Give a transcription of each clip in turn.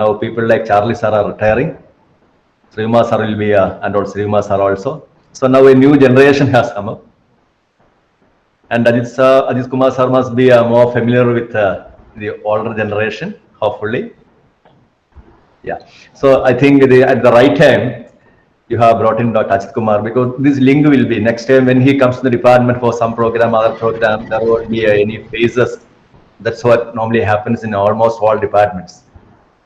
Now people like Charlie sir are retiring. Srima sir will be, and also Srima sir also. So now a new generation has come up. And Ajit Kumar sir must be more familiar with the older generation, hopefully. Yeah. So I think at the right time, you have brought in Dr. Ajit Kumar, because this link will be next time when he comes to the department for some program, other program, there won't be any phases. That's what normally happens in almost all departments.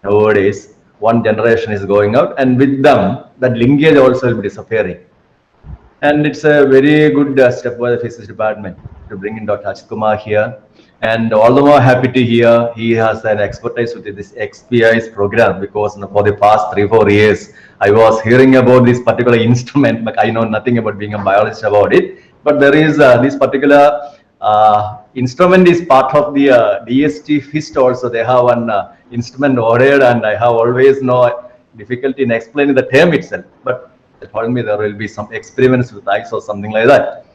Nowadays, one generation is going out, and with them, that linkage also will be disappearing. And it's a very good step by the physics department to bring in Dr. Ajit Kumar here. And all the more happy to hear he has an expertise with this Expeyes program, because for the past 3-4 years, I was hearing about this particular instrument, but I know nothing about being a biologist about it. But there is this particular instrument is part of the DST FIST also. They have an instrument ordered, and I have always no difficulty in explaining the term itself. But they told me there will be some experiments with ice or something like that.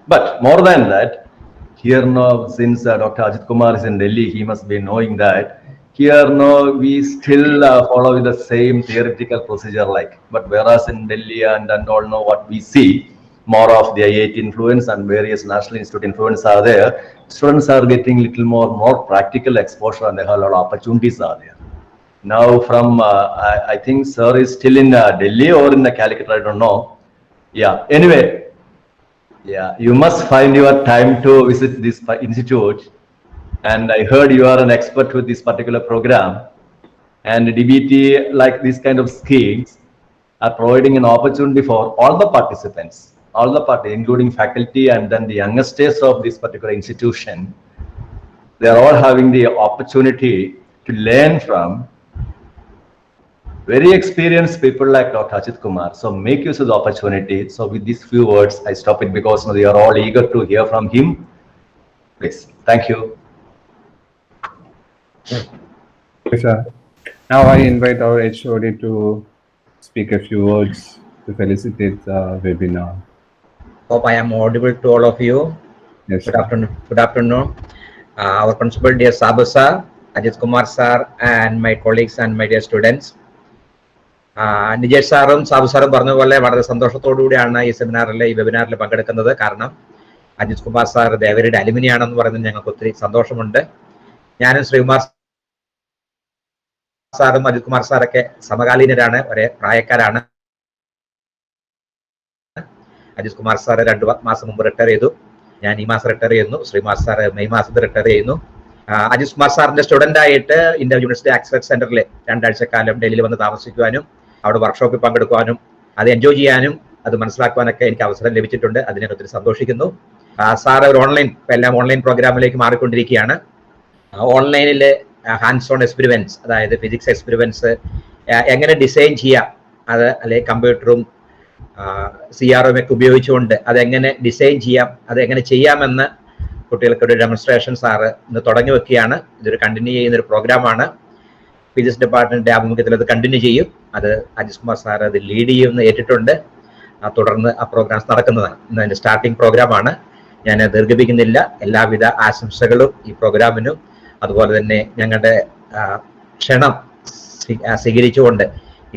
But more than that, here now, since Dr. Ajit Kumar is in Delhi, he must be knowing that here now we still follow the same theoretical procedure like. But whereas in Delhi and all know what we see, more of the IIT influence and various national institute influence are there. Students are getting little more practical exposure, and they have a lot of opportunities are there. Now from, I think sir is still in Delhi or in the Calcutta, I don't know. Yeah, anyway, yeah, you must find your time to visit this institute. And I heard you are an expert with this particular program. And DBT, like these kind of schemes, are providing an opportunity for all the participants, including faculty and then the youngsters of this particular institution. They are all having the opportunity to learn from very experienced people like Dr. Ajit Kumar. So make use of the opportunity. So with these few words, I stop it, because we are all eager to hear from him. Please, thank you. Yes, sir. Now I invite our HOD to speak a few words to felicitate the webinar. Hope I am audible to all of you. Yes, good sir. afternoon. Good afternoon. Our principal, dear Sabu sir, Ajit Kumar sir, and my colleagues and my dear students. Nijesh സാറും സാബു സാറും പറഞ്ഞ പോലെ വളരെ സന്തോഷത്തോടുകൂടിയാണ് ഈ സെമിനാറിൽ ഈ വെബിനാറിൽ പങ്കെടുക്കുന്നത്. കാരണം അജിത് കുമാർ സാർ ദേവരിയുടെ അലുമിനി ആണെന്ന് പറയുന്നത് ഞങ്ങൾക്ക് ഒത്തിരി സന്തോഷമുണ്ട്. ഞാനും ശ്രീകുമാർ സാറും അജിത് കുമാർ സാറൊക്കെ സമകാലീനരാണ്, ഒരേ പ്രായക്കാരാണ്. അജിത് കുമാർ സാറ് 2 മാസം മുമ്പ് റിട്ടയർ ചെയ്തു. ഞാൻ ഈ മാസം റിട്ടയർ ചെയ്യുന്നു. ശ്രീകുമാർ സാറ് മെയ് മാസത്തിൽ റിട്ടയർ ചെയ്യുന്നു. അജിത് കുമാർ സാറിന്റെ സ്റ്റുഡന്റ് ആയിട്ട് ഇന്ത്യ യൂണിവേഴ്സിറ്റി ആക്സസ് സെന്ററിൽ 2 ആഴ്ചക്കാലം ഡൽഹിയിൽ വന്ന് താമസിക്കുവാനും അവിടെ വർക്ക്ഷോപ്പിൽ പങ്കെടുക്കുവാനും അത് എൻജോയ് ചെയ്യാനും അത് മനസ്സിലാക്കുവാനൊക്കെ എനിക്ക് അവസരം ലഭിച്ചിട്ടുണ്ട്. അതിനെ ഒത്തിരി സന്തോഷിക്കുന്നു. സാറ് ഒരു എല്ലാം ഓൺലൈൻ പ്രോഗ്രാമിലേക്ക് മാറിക്കൊണ്ടിരിക്കുകയാണ്. ഓൺലൈനിൽ ഹാൻഡ്സ് ഓൺ എക്സ്പെരിമെന്റ്സ്, അതായത് ഫിസിക്സ് എക്സ്പെരിമെന്റ്സ് എങ്ങനെ ഡിസൈൻ ചെയ്യാം, അത് അല്ലെങ്കിൽ കമ്പ്യൂട്ടറും CRM ഒക്കെ ഉപയോഗിച്ചുകൊണ്ട് അതെങ്ങനെ ഡിസൈൻ ചെയ്യാം, അതെങ്ങനെ ചെയ്യാമെന്ന് കുട്ടികൾക്കൊരു ഡെമോൺസ്ട്രേഷൻ സാറ് ഇന്ന് തുടങ്ങി വെക്കുകയാണ്. ഇതൊരു കണ്ടിന്യൂ ചെയ്യുന്നൊരു പ്രോഗ്രാമാണ്. ഫിസിക്സ് ഡിപ്പാർട്ട്മെന്റിന്റെ ആഭിമുഖ്യത്തിൽ അത് കണ്ടിന്യൂ ചെയ്യും. അത് അജിത് കുമാർ സാർ അത് ലീഡ് ചെയ്യുമെന്ന് ഏറ്റിട്ടുണ്ട്. തുടർന്ന് ആ പ്രോഗ്രാംസ് നടക്കുന്നതാണ്. ഇന്ന് അതിന്റെ സ്റ്റാർട്ടിംഗ് പ്രോഗ്രാമാണ്. ഞാൻ ദീർഘിപ്പിക്കുന്നില്ല. എല്ലാവിധ ആശംസകളും ഈ പ്രോഗ്രാമിനും, അതുപോലെ തന്നെ ഞങ്ങളുടെ ക്ഷണം സ്വീകരിച്ചുകൊണ്ട്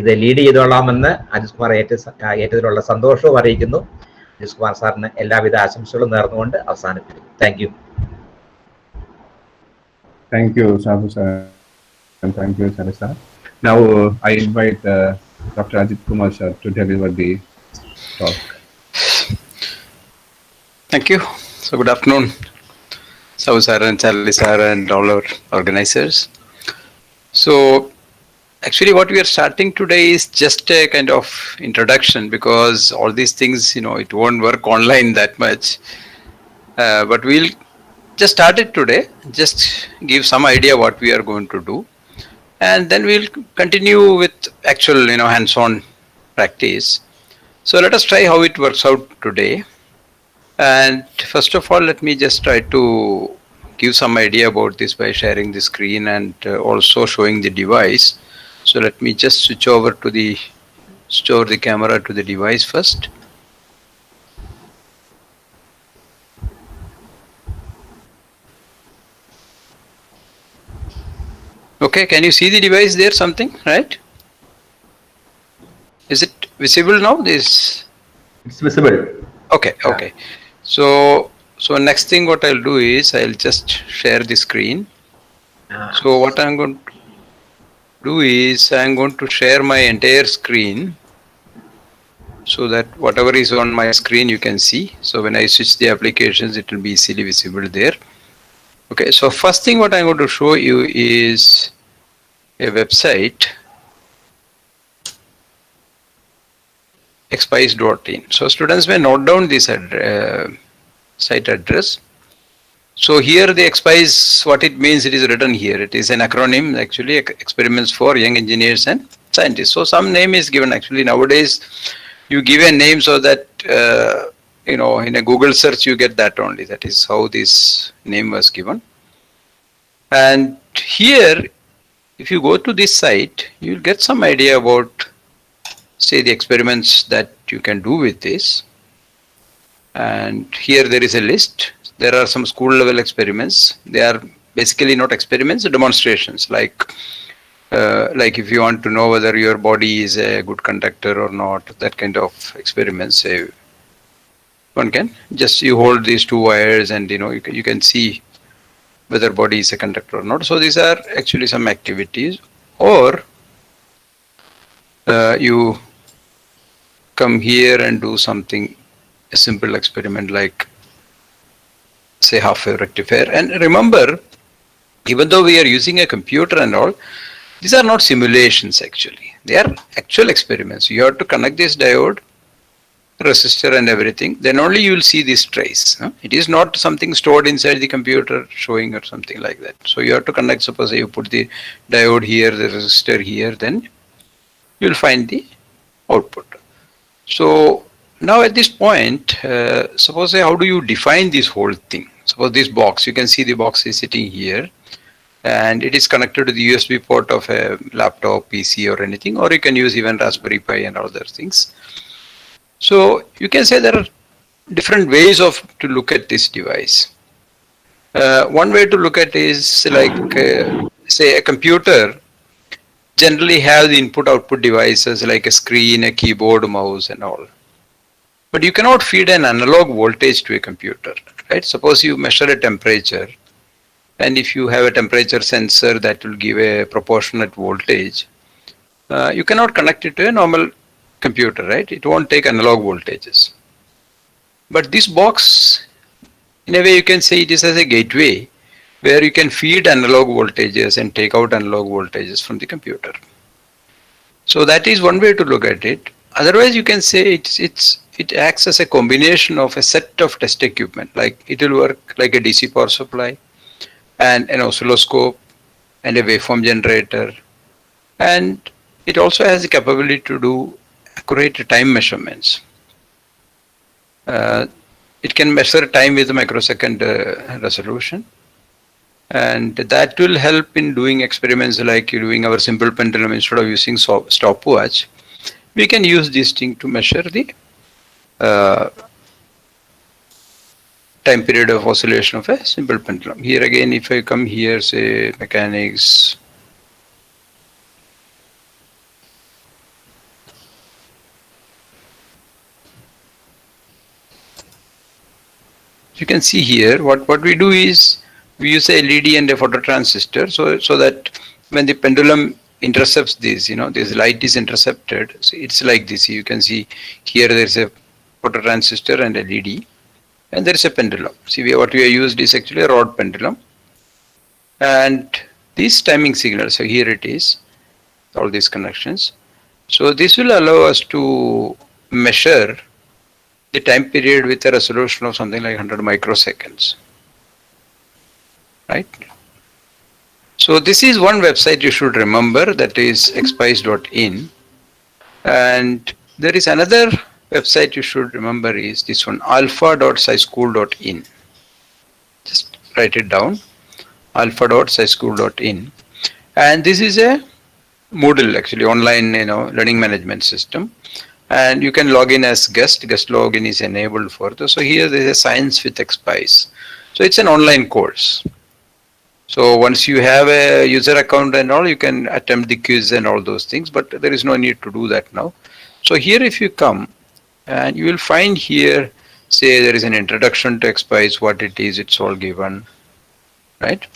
ഇത് ലീഡ് ചെയ്തോളാമെന്ന് അജിത് കുമാർ ഏറ്റതിലുള്ള സന്തോഷവും അറിയിക്കുന്നു. അജിത് കുമാർ സാറിന് എല്ലാവിധ ആശംസകളും നേർന്നുകൊണ്ട് അവസാനിപ്പിക്കും. Thank you. Thank you, Sabu sir, and thank you, Chari sir. Now I invite Dr. Ajit Kumar sir to deliver the talk. Thank you. So good afternoon, Sabu sir and Charlie sir and all our organizers. So actually what we are starting today is just a kind of introduction, because all these things, it won't work online that much. But we'll just start it today, just give some idea what we are going to do. And then we'll continue with actual, hands-on practice. So let us try how it works out today. And first of all, let me just try to give some idea about this by sharing the screen and also showing the device. So let me just switch over to store the camera to the device first. Okay, can you see the device there, something, right? Is it visible now? This. It's visible. Okay, okay. So next thing what I'll do is I'll just share the screen. So what I'm going to do is I'm going to share my entire screen so that whatever is on my screen you can see. So when I switch the applications, it will be easily visible there. Okay, so first thing what I'm going to show you is a website, Expeyes.in. So students may note down this site address. So here the Expeyes, what it means, it is written here. It is an acronym, actually, experiments for young engineers and scientists. So some name is given. Actually nowadays you give a name so that in a Google search you get that only. That is how this name was given. And here, if you go to this site, you'll get some idea about, say, the experiments that you can do with this. And here there is a list. There are some school level experiments. They are basically not experiments, demonstrations. Like if you want to know whether your body is a good conductor or not, that kind of experiments. Say, one can just, you hold these two wires and you can see whether body is a conductor or not. So these are actually some activities. Or you come here and do something, a simple experiment like, say, half wave rectifier. And remember, even though we are using a computer and all, these are not simulations actually. They are actual experiments. You have to connect this diode, resistor and everything. Then only you will see this trace. It is not something stored inside the computer showing or something like that. So you have to connect, suppose you put the diode here, the resistor here, then you will find the output. So now at this point, suppose how do you define this whole thing? Suppose this box, you can see the box is sitting here and it is connected to the USB port of a laptop, PC or anything, or you can use even Raspberry Pi and other things. So you can say there are different ways to look at this device. One way to look at is like, say, a computer generally have the input-output devices like a screen, a keyboard, mouse and all. But you cannot feed an analog voltage to a computer, right? Suppose you measure a temperature, and if you have a temperature sensor that will give a proportionate voltage, you cannot connect it to a normal computer, right? It won't take analog voltages. But this box, in a way you can say it is as a gateway where you can feed analog voltages and take out analog voltages from the computer. So that is one way to look at it. Otherwise you can say it acts as a combination of a set of test equipment, like it will work like a DC power supply and an oscilloscope and a waveform generator, and it also has the capability to do accurate time measurements. It can measure time with a microsecond resolution, and that will help in doing experiments like doing our simple pendulum. Instead of using stopwatch, we can use this thing to measure the time period of oscillation of a simple pendulum. Here again, if I come here, say mechanics, you can see here what we do is we use a LED and a phototransistor so that when the pendulum intercepts this, this light is intercepted. So it's like this. You can see here there is a phototransistor and a LED, and there is a pendulum. See, what we have used is actually a rod pendulum, and these timing signals. So here it is, all these connections. So this will allow us to measure the time period with a resolution of something like 100 microseconds, right? So this is one website you should remember, that is expeyes.in, and there is another website you should remember is this one, alpha.scischool.in. Just write it down, alpha.scischool.in, and this is a Moodle, actually online learning management system, and you can log in as guest login is enabled for this. So here there is a science with Expeyes, so it's an online course. So once you have a user account and all, you can attempt the quiz and all those things, but there is no need to do that now. So here if you come, and you will find here, say there is an introduction to Expeyes, what it is, it's all given, right?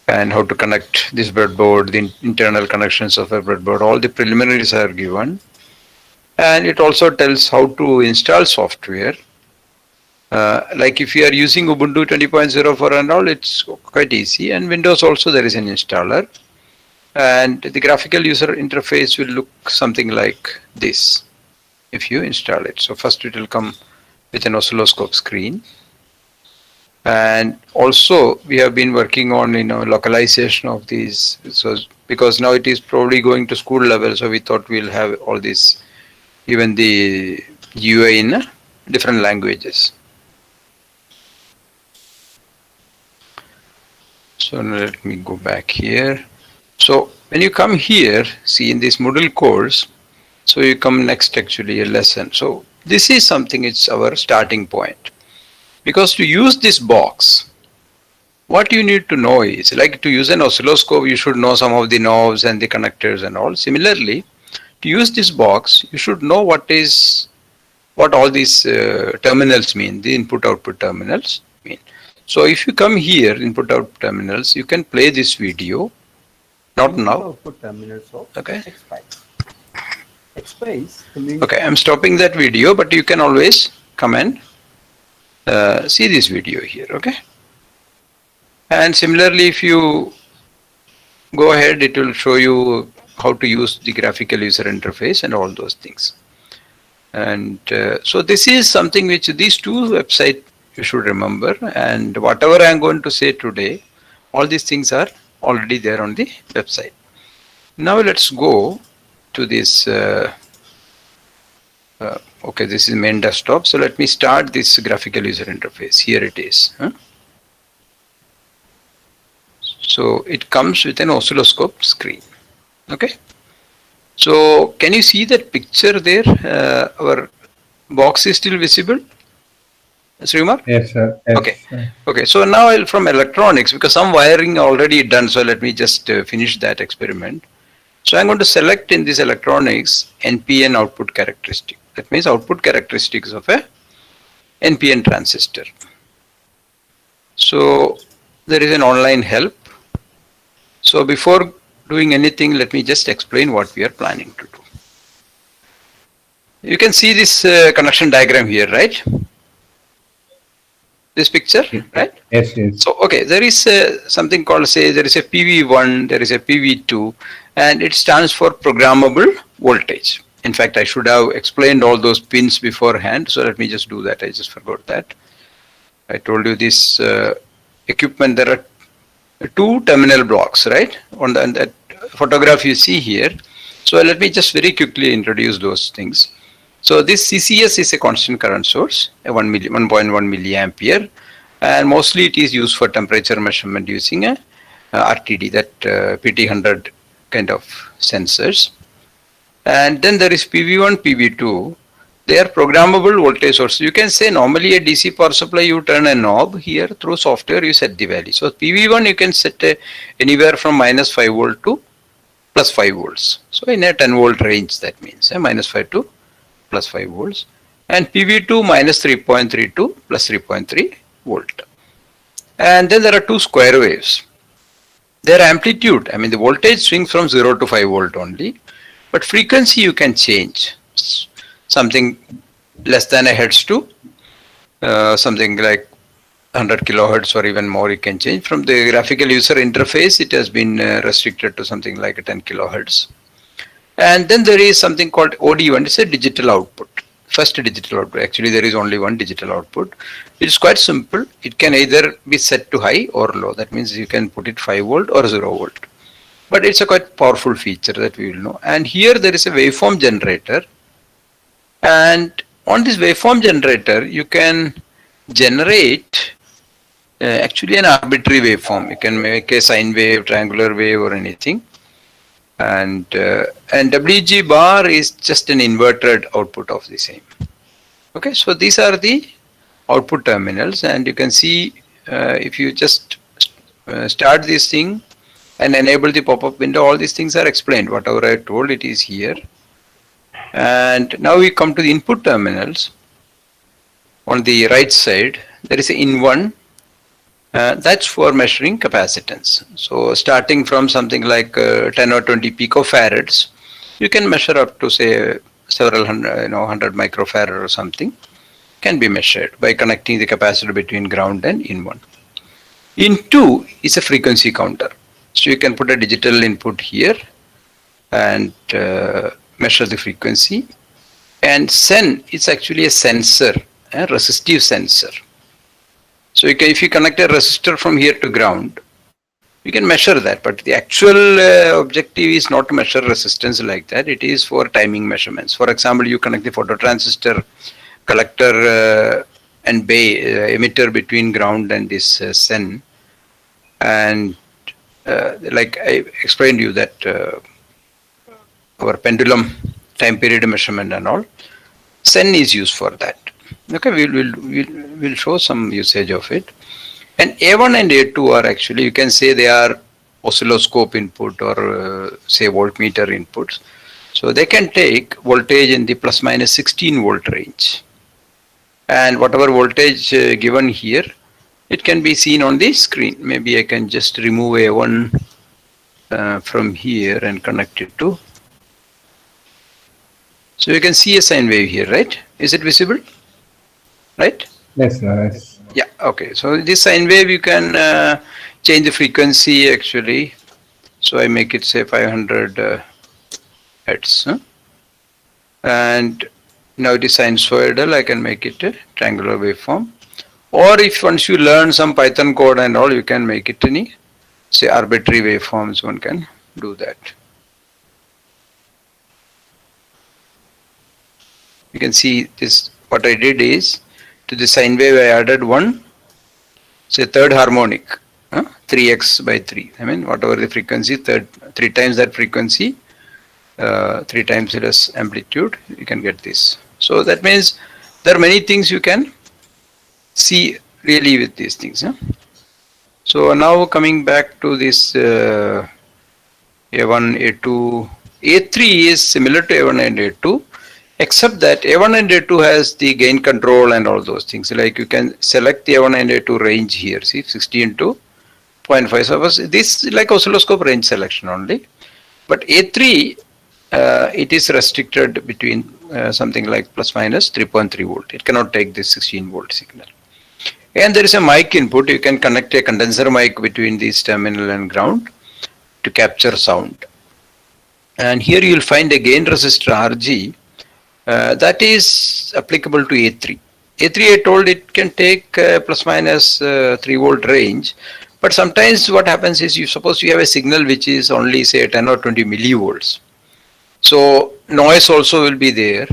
And how to connect this breadboard, the internal connections of a breadboard, all the preliminaries are given. And it also tells how to install software. Like if you are using Ubuntu 20.04 and all, it's quite easy. And Windows also there is an installer. And the graphical user interface will look something like this if you install it. So first it will come with an oscilloscope screen. And also we have been working on localization of these. So because now it is probably going to school level, so we thought we'll have all this, even the GUI in different languages. So now let me go back here. So when you come here, see in this Moodle course, so you come next actually a lesson. So this is something, it's our starting point. Because to use this box, what you need to know is, like to use an oscilloscope, you should know some of the knobs and the connectors and all. Similarly, to use this box, you should know what all these terminals mean, the input-output terminals mean. So if you come here, input-output terminals, you can play this video. Not now. Output terminals of Okay. Expeyes. Okay, I'm stopping that video, but you can always come and see this video here, okay? And similarly, if you go ahead, it will show you how to use the graphical user interface and all those things. And so this is something which these two websites you should remember, and whatever I'm going to say today, all these things are already there on the website. Now let's go to this, okay, this is main desktop. So let me start this graphical user interface. Here it is. So it comes with an oscilloscope screen. Okay. So can you see that picture there? Our box is still visible, Srimar? Yes, sir. Yes, Okay. sir. Okay. So now from electronics, because some wiring already done, so let me just finish that experiment. So I'm going to select in this electronics NPN output characteristic. That means output characteristics of a NPN transistor. So there is an online help. So before doing anything, let me just explain what we are planning to do. You can see this connection diagram here, right? This picture, right? Yes, yes. So, okay, there is something called, say, there is a PV1, there is a PV2, and it stands for programmable voltage. In fact, I should have explained all those pins beforehand, so let me just do that. I just forgot that. I told you this equipment, there are two terminal blocks, right? On that photograph you see here. So let me just very quickly introduce those things. So this CCS is a constant current source, a 1.1 milliampere, and mostly it is used for temperature measurement using a RTD, that PT100 kind of sensors. And then there is PV1, PV2. They are programmable voltage sources. You can say normally a DC power supply, you turn a knob here, through software you set the value. So PV1 you can set anywhere from -5 volt to +5 volts. So in a 10 volt range, that means -5 to +5 volts. And PV2 -3.3 to +3.3 volt. And then there are two square waves. Their amplitude, I mean the voltage swings from 0 to 5 volt only, but frequency you can change. Something less than a hertz to something like 100 kilohertz or even more you can change. From the graphical user interface, it has been restricted to something like 10 kilohertz. And then there is something called OD1, it's a digital output. First digital output, actually there is only one digital output. It's quite simple. It can either be set to high or low. That means you can put it 5 volt or 0 volt. But it's a quite powerful feature that we will know. And here there is a waveform generator. And on this waveform generator, you can generate actually an arbitrary waveform. You can make a sine wave, triangular wave or anything. And WG bar is just an inverted output of the same. Okay, so these are the output terminals, and you can see if you just start this thing and enable the pop-up window. All these things are explained. Whatever I told, it is here. And now we come to the input terminals. On the right side, there is an in1. That's for measuring capacitance. So starting from something like 10 or 20 picofarads, you can measure up to say several hundred, 100 microfarad or something can be measured by connecting the capacitor between ground and in1. In2 is a frequency counter. So you can put a digital input here and measure the frequency. And sen is actually a sensor, a resistive sensor. So if you connect a resistor from here to ground, you can measure that, but the actual objective is not to measure resistance like that. It is for timing measurements. For example, you connect the phototransistor collector and emitter between ground and this sen, and like I explained to you that our pendulum time period measurement and all, sen is used for that. Okay, we'll show some usage of it. And A1 and A2 are actually, you can say they are oscilloscope input or say voltmeter inputs. So they can take voltage in the plus minus 16 volt range. And whatever voltage given here, it can be seen on the screen. Maybe I can just remove A1 from here and connect it to. So you can see a sine wave here, right? Is it visible? Right? Yes, yes. Yeah, okay. So this sine wave, you can change the frequency actually. So I make it say 500 hertz. Huh? And now it is sinusoidal, I can make it a triangular waveform. Or if once you learn some Python code and all, you can make it any, say, arbitrary waveforms, one can do that. You can see this, what I did is, to the sine wave I added one, say third harmonic, 3x by 3. I mean, whatever the frequency, 3 times that frequency, 3 times less amplitude, you can get this. So that means there are many things you can see really with these things. So now coming back to this A1, A2, A3 is similar to A1 and A2. Except that A1 and A2 has the gain control and all those things. Like you can select the A1 and A2 range here. See, 16 to 0.5. So this is like oscilloscope range selection only. But A3, it is restricted between something like plus minus 3.3 volt. It cannot take this 16 volt signal. And there is a mic input. You can connect a condenser mic between this terminal and ground to capture sound. And here you will find a gain resistor RG. That is applicable to A3. A3 I told it can take plus minus 3 volt range, but sometimes what happens is you suppose you have a signal which is only say 10 or 20 millivolts. So noise also will be there.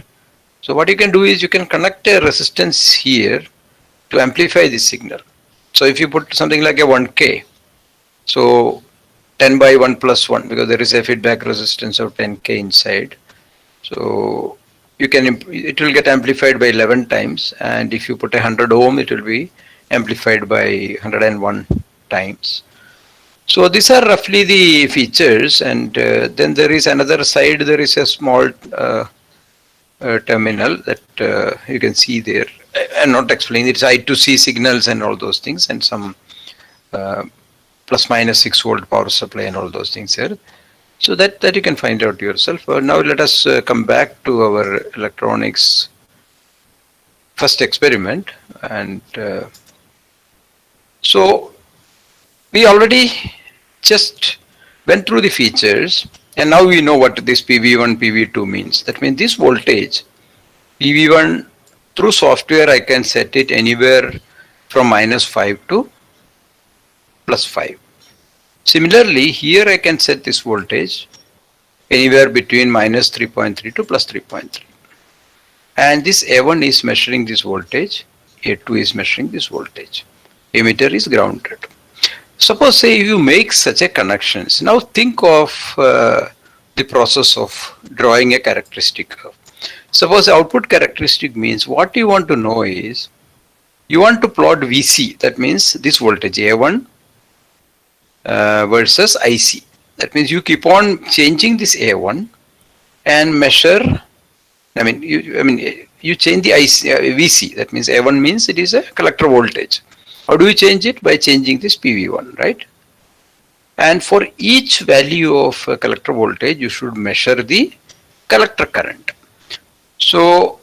So what you can do is you can connect a resistance here to amplify this signal. So if you put something like a 1K, so 10 by 1 plus 1, because there is a feedback resistance of 10K inside. So you can, it will get amplified by 11 times, and if you put 100 ohm, it will be amplified by 101 times. So these are roughly the features, and then there is another side, there is a small terminal that you can see there. I'm not explaining, it's I2C signals and all those things, and some plus minus 6 volt power supply and all those things here. So that you can find out yourself. Now let us come back to our electronics first experiment. And so we already just went through the features, and now we know what this PV1, PV2 means. That means this voltage, PV1, through software I can set it anywhere from -5 to +5. Similarly, here I can set this voltage anywhere between -3.3 to +3.3. And this A1 is measuring this voltage, A2 is measuring this voltage. Emitter is grounded. Suppose say you make such a connections. Now think of the process of drawing a characteristic curve. Suppose output characteristic means what you want to know is you want to plot VC. That means this voltage A1 versus IC. That means you keep on changing this A1 and measure. You change the IC, VC. That means A1 means it is a collector voltage. How do you change it? By changing this PV1, right? And for each value of collector voltage, you should measure the collector current. So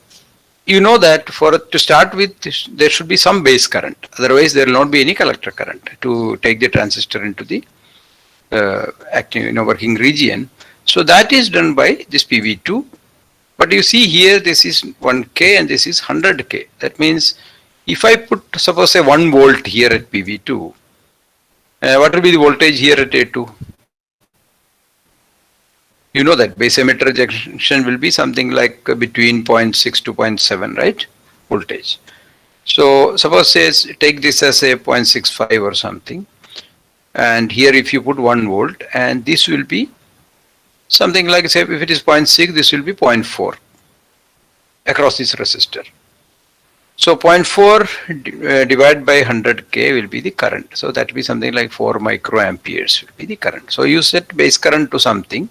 you know that to start with, there should be some base current. Otherwise, there will not be any collector current to take the transistor into the active, working region. So that is done by this PV2. But you see here, this is 1K and this is 100K. That means if I put, suppose, say 1 volt here at PV2, what will be the voltage here at A2? You know that base emitter junction will be something like between 0.6 to 0.7, right? Voltage. So suppose say take this as a 0.65 or something. And here if you put 1 volt, and this will be something like, say, if it is 0.6, this will be 0.4 across this resistor. So 0.4 divided by 100K will be the current. So that will be something like 4 microamperes will be the current. So you set base current to something.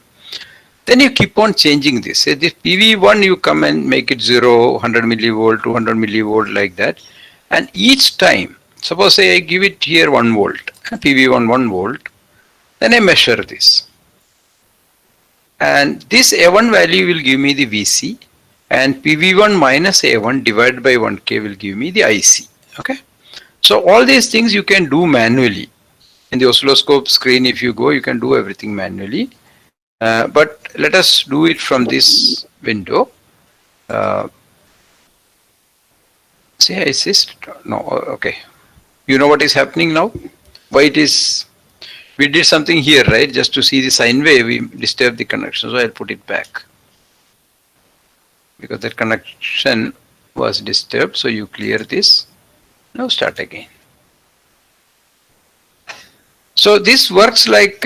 Then you keep on changing this. Say this PV1, you come and make it 0, 100 millivolt, 200 millivolt, like that. And each time, suppose say I give it here 1 volt, PV1 1 volt, then I measure this. And this A1 value will give me the VC, and PV1 minus A1 divided by 1K will give me the IC. Okay. So all these things you can do manually. In the oscilloscope screen, if you go, you can do everything manually. But let us do it from this window. Say assist. No, okay. You know what is happening now? Why it is? We did something here, right? Just to see the sine wave, we disturbed the connection. So I'll put it back. Because that connection was disturbed. So you clear this. Now start again. So this works like,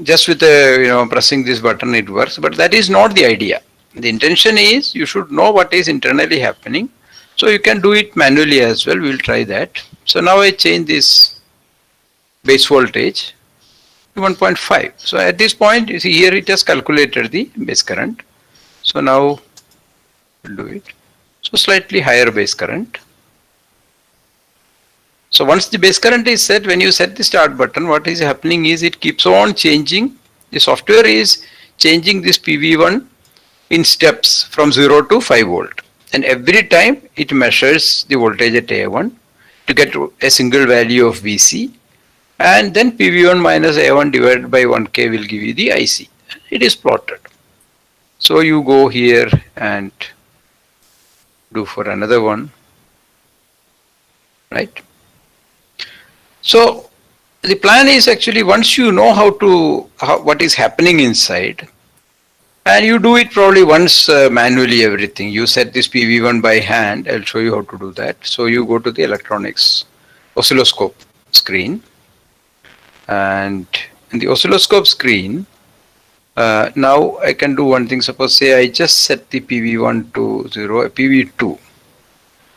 just with pressing this button it works, but that is not the idea. The intention is you should know what is internally happening. So you can do it manually as well. We'll try that. So now I change this base voltage to 1.5. So at this point, you see here it has calculated the base current. So now we'll do it. So slightly higher base current. So once the base current is set, when you set the start button, what is happening is it keeps on changing. The software is changing this PV1 in steps from 0 to 5 volt. And every time it measures the voltage at A1 to get a single value of VC. And then PV1 minus A1 divided by 1K will give you the IC. It is plotted. So you go here and do for another one. Right? So the plan is actually once you know what is happening inside, and you do it probably once manually everything. You set this PV1 by hand. I'll show you how to do that. So you go to the electronics oscilloscope screen, and in the oscilloscope screen, now I can do one thing. Suppose say I just set the PV1 to 0, PV2.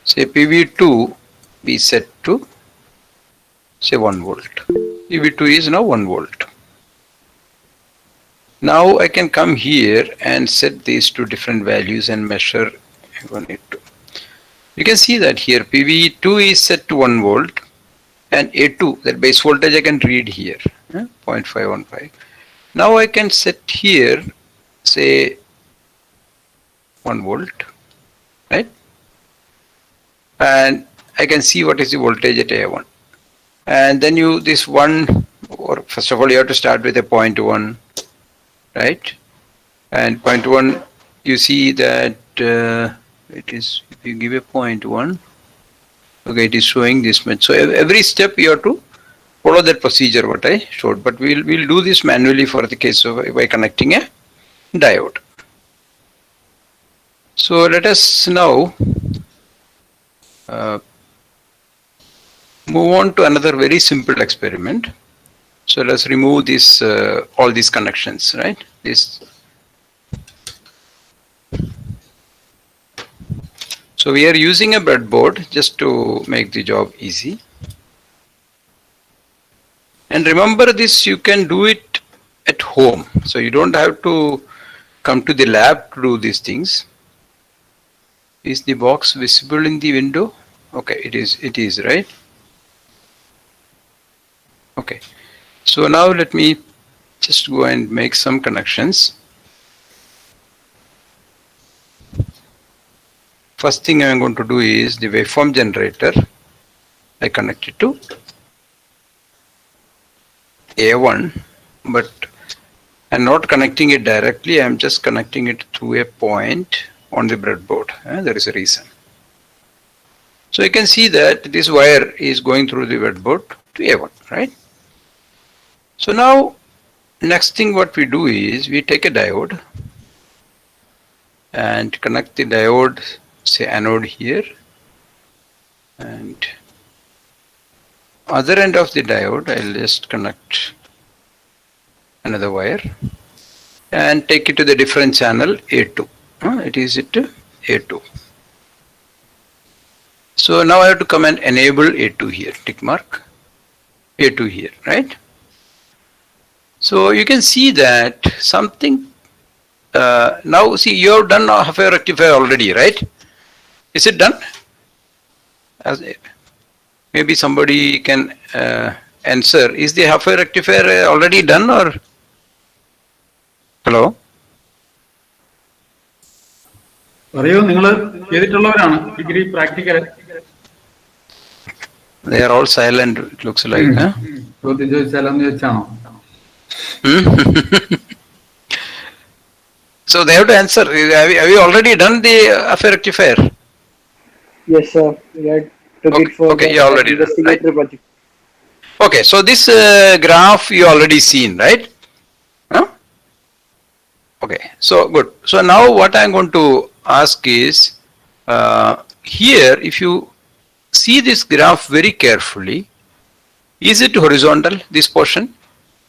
Say PV2 be set to say 1 volt. PV2 is now 1 volt. Now I can come here and set these to different values and measure A1, A2. You can see that here PV2 is set to 1 volt and A2, that base voltage I can read here, 0.515. Now I can set here, say 1 volt, right? And I can see what is the voltage at A1. And then or first of all, you have to start with a 0.1, right? And 0.1, you see that it is, if you give a 0.1, okay, it is showing this much. So every step you have to follow that procedure what I showed, but we'll do this manually for the case of by connecting a diode. So let us now move on to another very simple experiment. So let's remove this all these connections, right? So we are using a breadboard just to make the job easy. And remember this, you can do it at home. So you don't have to come to the lab to do these things. Is the box visible in the window? Okay, it is, right? Okay. So now let me just go and make some connections. First thing I'm going to do is the waveform generator. I connect it to A1, but I'm not connecting it directly. I'm just connecting it through a point on the breadboard. There is a reason. So you can see that this wire is going through the breadboard to A1, right? So now, next thing what we do is we take a diode and connect the diode, say anode here, and other end of the diode I'll just connect another wire and take it to the different channel A2. It is it A2. So now I have to come and enable A2 here, tick mark A2 here, right? So you can see that something now see you have done a half wave rectifier already, right? Is it done? Maybe somebody can answer. Is the half wave rectifier already done or? Hello? പറയൂ, നിങ്ങൾ ചെയ്തിട്ടുള്ളവരാണ് degree practical. They are all silent, it looks like. ചോദ്യം ചോദിച്ചാലെന്ന് ചോദിച്ചാണോ? So they have to answer. Have you already done the affair rectifier? Yes, sir. We had to Okay, get for okay, the you already done, investigator project. Okay, so this graph you already seen, right? Huh? Okay, so good. So now what I'm going to ask is, here if you see this graph very carefully, is it horizontal, this portion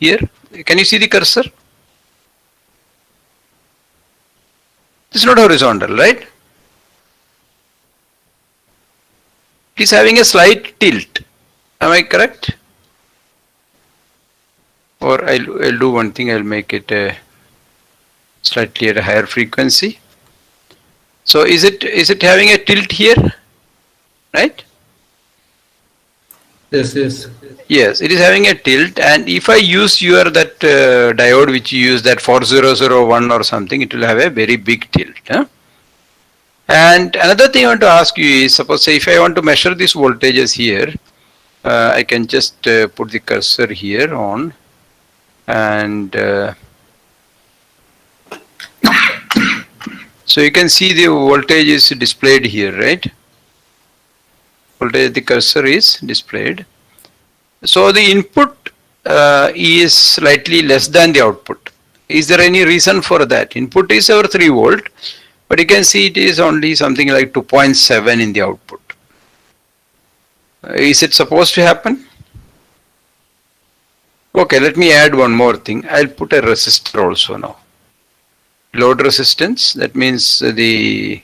here? Can you see the cursor? It's not horizontal, right? It's having a slight tilt. Am I correct? Or I'll do one thing, I'll make it slightly at a higher frequency. So is it having a tilt here, right? Yes, yes. Yes, it is having a tilt, and if I use that diode which you use, that 4001 or something, it will have a very big tilt. And another thing I want to ask you is, suppose say if I want to measure these voltages here, I can just put the cursor here on, and so you can see the voltage is displayed here, right? Voltage, the cursor is displayed. So the input is slightly less than the output. Is there any reason for that? Input is our 3 volt, but you can see it is only something like 2.7 in the output. Is it supposed to happen? Okay, let me add one more thing. I'll put a resistor also now. Load resistance, that means the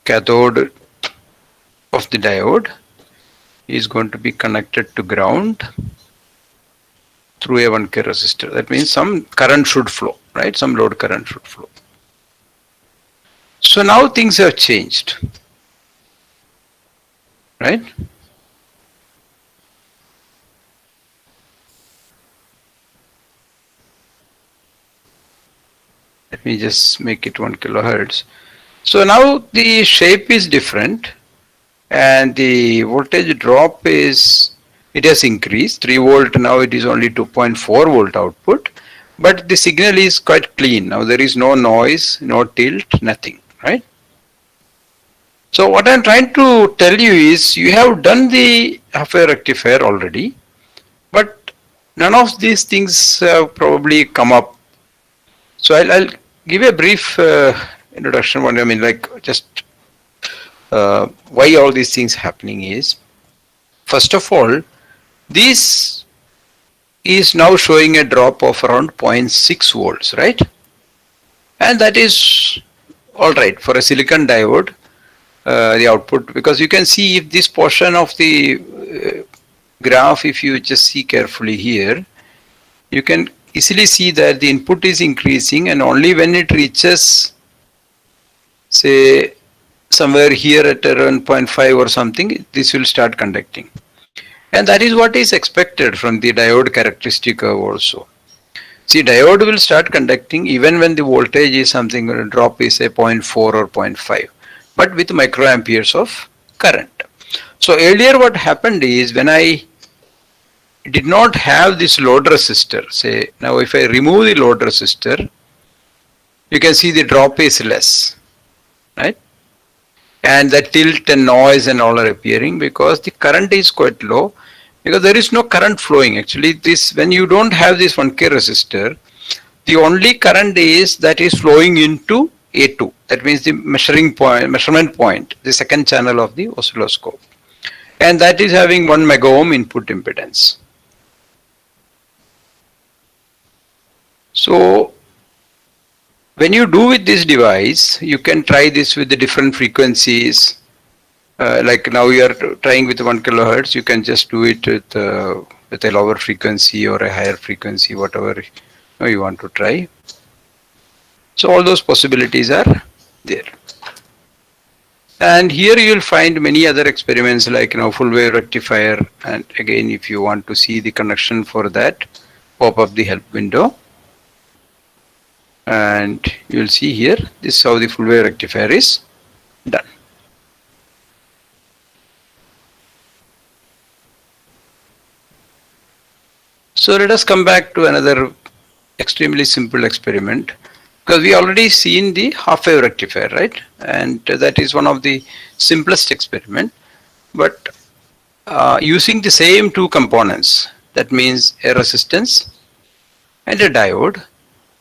cathode of the diode is going to be connected to ground through a 1K resistor. That means some current should flow, right? Some load current should flow. So now things have changed, right? Let me just make it 1 kilohertz. So now the shape is different, and the voltage drop is, it has increased 3 volt. Now it is only 2.4 volt output, but the signal is quite clean. Now there is no noise, no tilt, nothing, right? So what I'm trying to tell you is, you have done the half wave rectifier already, but none of these things have probably come up. So I'll give a brief introduction. What I mean, like just why all these things happening is, first of all, this is now showing a drop of around 0.6 volts, right? And that is all right for a silicon diode, the output, because you can see if this portion of the graph, if you just see carefully here, you can easily see that the input is increasing, and only when it reaches, say, somewhere here at around 0.5 or something, this will start conducting. And that is what is expected from the diode characteristic curve also. See, diode will start conducting even when the voltage is something, drop is say 0.4 or 0.5, but with microamperes of current. So earlier what happened is, when I did not have this load resistor, say now if I remove the load resistor, you can see the drop is less, right? And the tilt and noise and all are appearing because the current is quite low, because there is no current flowing. Actually, this, when you don't have this 1K resistor, the only current is that is flowing into A2. That means the measurement point, the second channel of the oscilloscope, and that is having 1 mega ohm input impedance. So when you do with this device, you can try this with the different frequencies. Like now you are trying with 1 kilohertz, you can just do it with a lower frequency or a higher frequency, whatever you want to try. So all those possibilities are there. And here you will find many other experiments like full wave rectifier, and again if you want to see the connection for that, pop up the help window. And you will see here, this is how the full wave rectifier is done. So let us come back to another extremely simple experiment, because we already seen the half wave rectifier, right? And that is one of the simplest experiment. But using the same two components, that means a resistance and a diode,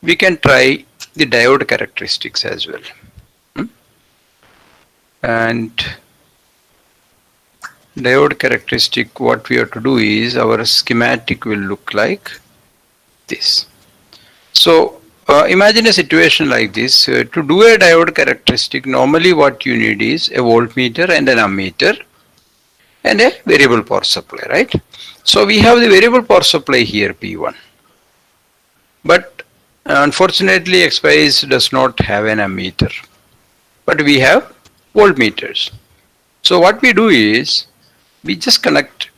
we can try the diode characteristics as well. And diode characteristic, what we have to do is, our schematic will look like this. So imagine a situation like this. To do a diode characteristic, normally what you need is a voltmeter and an ammeter and a variable power supply, right? So we have the variable power supply here, P1. But unfortunately, Expeyes does not have an ammeter, but we have voltmeters. So what we do is, we just connect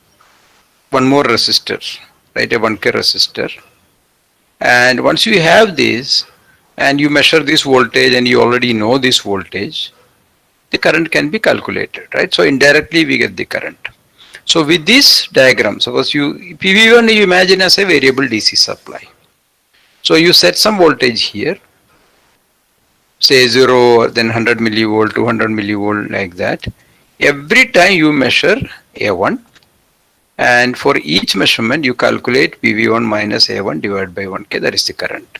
one more resistor, right, a 1K resistor. And once you have this and you measure this voltage and you already know this voltage, the current can be calculated, right? So indirectly we get the current. So with this diagram, suppose PV1 you imagine as a variable DC supply. So you set some voltage here, say 0, then 100 millivolt, 200 millivolt, like that. Every time you measure A1, and for each measurement you calculate PV1 minus A1 divided by 1K, that is the current.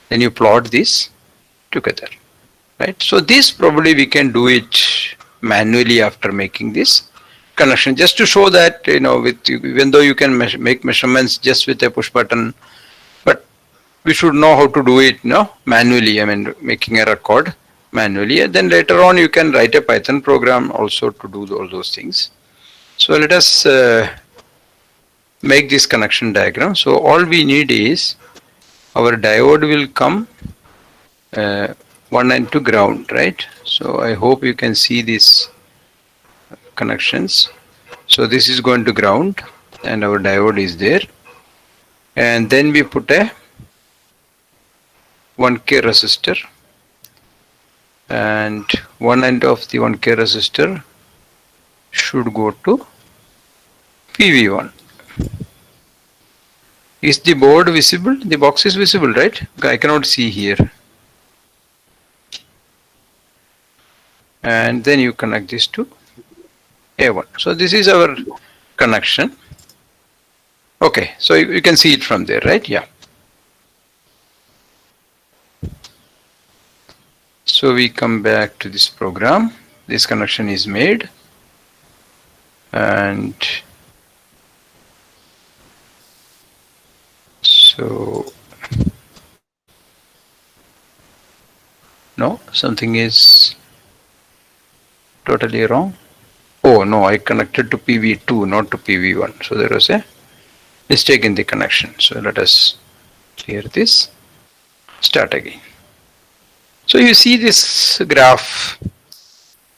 Then you plot this together, right? So this probably we can do it manually after making this connection, just to show that, even though you can make measurements just with a push button, but we should know how to do it manually, making a record manually, and then later on you can write a Python program also to do all those things. So let us make this connection diagram. So all we need is, our diode will come one end to ground, right? So I hope you can see these connections. So this is going to ground and our diode is there, and then we put a 1K resistor, and one end of the 1K resistor should go to PV1. Is the board visible? The box is visible, right? I cannot see here. And then you connect this to A1. So this is our connection. Okay, so you can see it from there, right? Yeah. So we come back to this program. This connection is made, and so no, something is totally wrong. Oh no, I connected to PV2, not to PV1. So there was a mistake in the connection. So let us clear this. Start again. So you see this graph,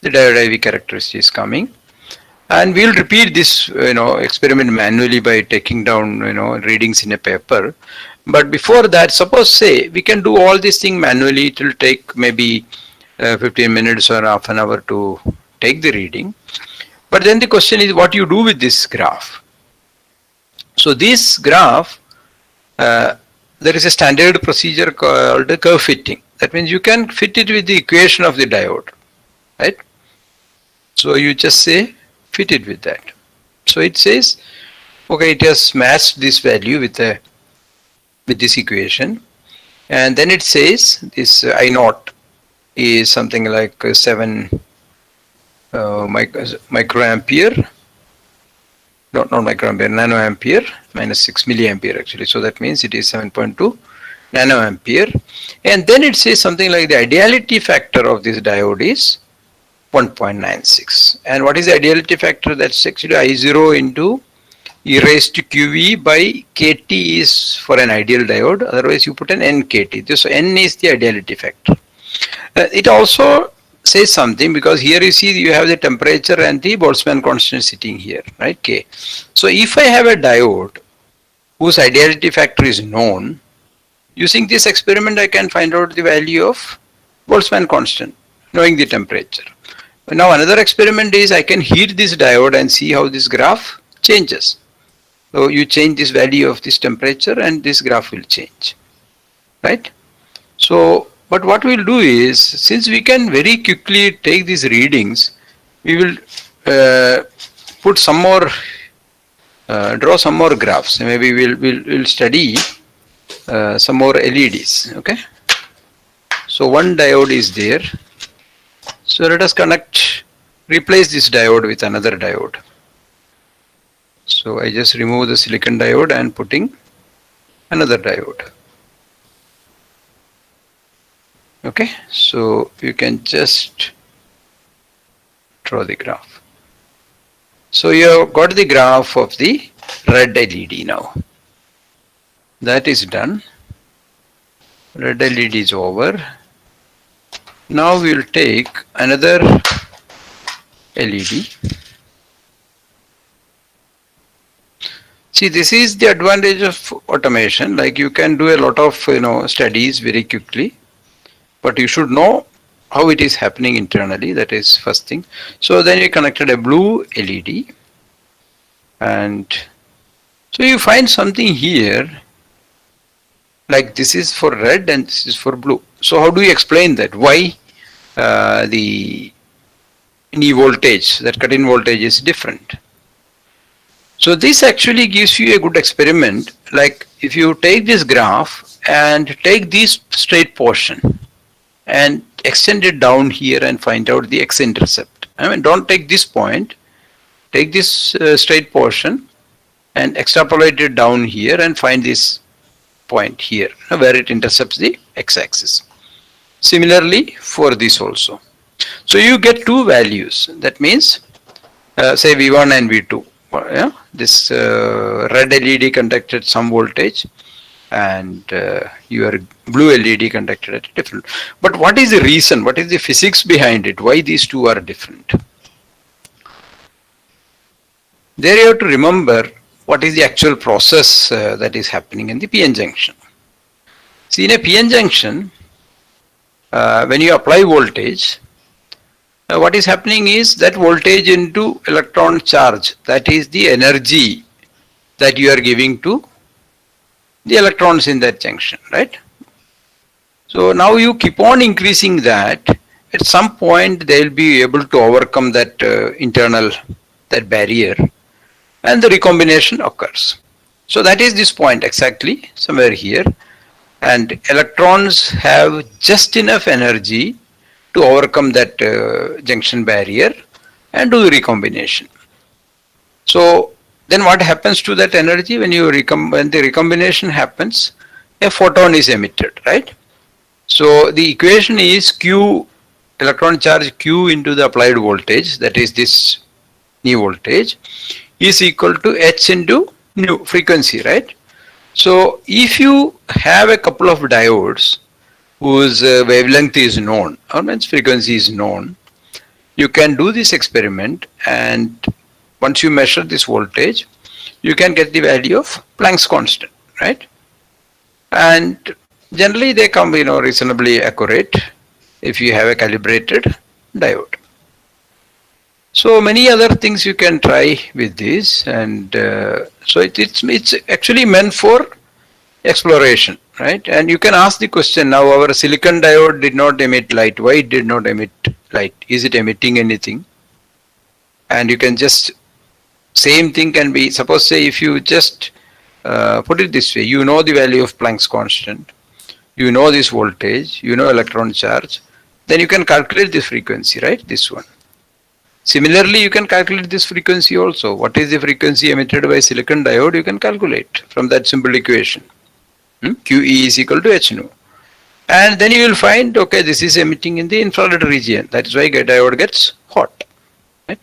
the diode IV characteristic is coming, and we'll repeat this experiment manually by taking down readings in a paper. But before that, suppose say we can do all this thing manually. It will take maybe 15 minutes or half an hour to take the reading. But then the question is what you do with this graph. So this graph, there is a standard procedure called curve fitting. That means you can fit it with the equation of the diode, right? So you just say fit it with that. So it says, okay, it has matched this value with this equation, and then it says this I naught is something like 7 microampere. Not microampere, nanoampere, minus 6 milliampere actually. So that means it is 7.2 nanoampere. And then it says something like the ideality factor of this diode is 1.96. And what is the ideality factor? That's actually I0 into e raised to QV by KT is for an ideal diode. Otherwise you put an NKT. This N is the ideality factor. It also says something because here you see you have the temperature and the Boltzmann constant sitting here, right? K. So if I have a diode whose ideality factor is known, using this experiment I can find out the value of Boltzmann constant, knowing the temperature. Now another experiment is I can heat this diode and see how this graph changes. So you change this value of this temperature and this graph will change, right? So but what we'll do is, since we can very quickly take these readings, we will put some more, draw some more graphs. Maybe we'll study some more LEDs. Okay. So one diode is there. So let us replace this diode with another diode. So I just remove the silicon diode and putting another diode. Okay, so you can just draw the graph. So you have got the graph of the red LED now. That is done. Red LED is over. Now we will take another LED. See, this is the advantage of automation. Like you can do a lot of studies very quickly. But you should know how it is happening internally. That is first thing. So then you connected a blue LED, and so you find something here like this is for red and this is for blue. So how do you explain that? Why the knee voltage, that cut-in voltage is different? So this actually gives you a good experiment. Like if you take this graph and take this straight portion and extend it down here and find out the x-intercept. I mean, don't take this point, take this straight portion and extrapolate it down here and find this point here where it intercepts the x-axis. Similarly for this also. So you get two values. That means say V1 and V2. This red LED conducted some voltage and your blue LED conducted at a different. But what is the reason? What is the physics behind it? Why these two are different? There you have to remember what is the actual process that is happening in the PN junction. See, in a PN junction, when you apply voltage, what is happening is that voltage into electron charge, that is the energy that you are giving to the electrons in that junction, right? So now you keep on increasing that. At some point they will be able to overcome that that barrier, and the recombination occurs. So that is this point exactly, somewhere here, and electrons have just enough energy to overcome that junction barrier and do the recombination. So then what happens to that energy when the recombination happens? A photon is emitted, right? So the equation is Q, electron charge Q into the applied voltage, that is this new voltage is equal to H into new frequency, right? So if you have a couple of diodes whose wavelength is known, or means frequency is known, you can do this experiment, and once you measure this voltage, you can get the value of Planck's constant, right? And generally they come, reasonably accurate if you have a calibrated diode. So many other things you can try with this, and so it's actually meant for exploration, right? And you can ask the question, now our silicon diode did not emit light. Why it did not emit light? Is it emitting anything? And you can just, same thing can be, suppose say if you just put it this way, you know the value of Planck's constant, you know this voltage, you know electron charge, then you can calculate this frequency, right? This one. Similarly, you can calculate this frequency also. What is the frequency emitted by silicon diode? You can calculate from that simple equation. QE is equal to H nu. And then you will find, okay, this is emitting in the infrared region. That is why diode gets hot. Right?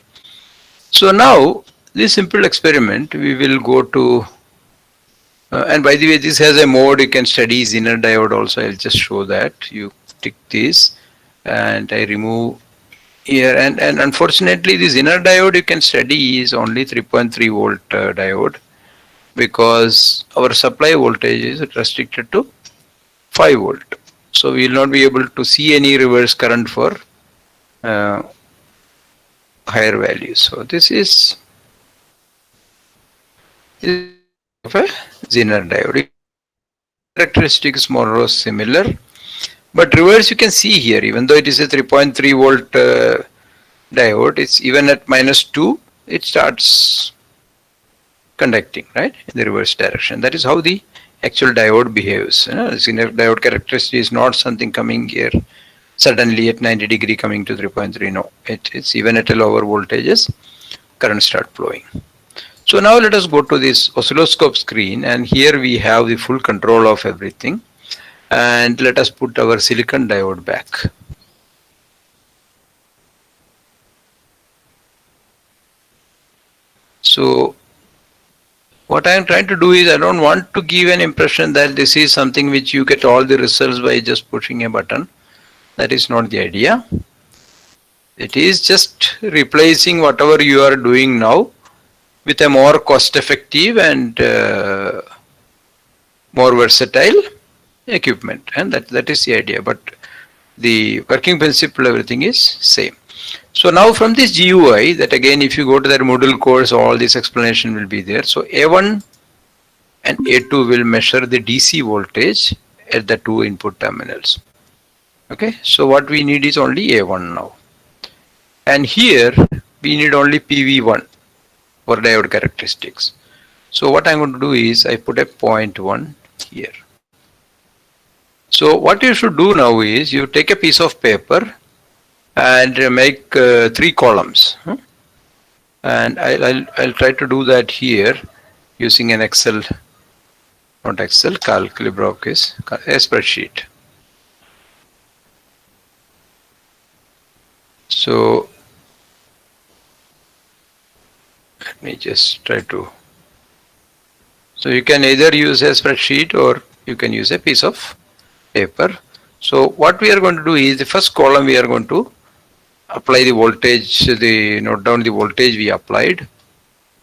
So now, this simple experiment, we will go to, and by the way, this has a mode, you can study Zener diode also. I'll just show that. You tick this, and I remove here, and unfortunately this Zener diode you can study is only 3.3 volt diode, because our supply voltage is restricted to 5 volt. So we will not be able to see any reverse current for higher values. So this is of a Zener diode. Characteristic is more or less similar. But reverse you can see here, even though it is a 3.3 volt diode, it's even at -2, it starts conducting, right, in the reverse direction. That is how the actual diode behaves. Diode characteristic is not something coming here suddenly at 90 degree coming to 3.3. No, it's even at a lower voltages, current start flowing. So now let us go to this oscilloscope screen, and here we have the full control of everything. And let us put our silicon diode back. So what I am trying to do is, I don't want to give an impression that this is something which you get all the results by just pushing a button. That is not the idea. It is just replacing whatever you are doing now with a more cost effective and more versatile equipment, and that is the idea, but the working principle, everything is same. So now from this GUI, that again if you go to that Moodle course, all this explanation will be there. So A1 and A2 will measure the DC voltage at the two input terminals. Okay, so what we need is only A1 now, and here we need only PV1 for diode characteristics. So what I'm going to do is I put a 0.1 here. So what you should do now is you take a piece of paper and make 3 columns, and I'll try to do that here using an Excel, not Excel, LibreOffice, a spreadsheet. So let me just try to. So you can either use a spreadsheet or you can use a piece of paper. So what we are going to do is, the first column we are going to apply the voltage, note down the voltage we applied,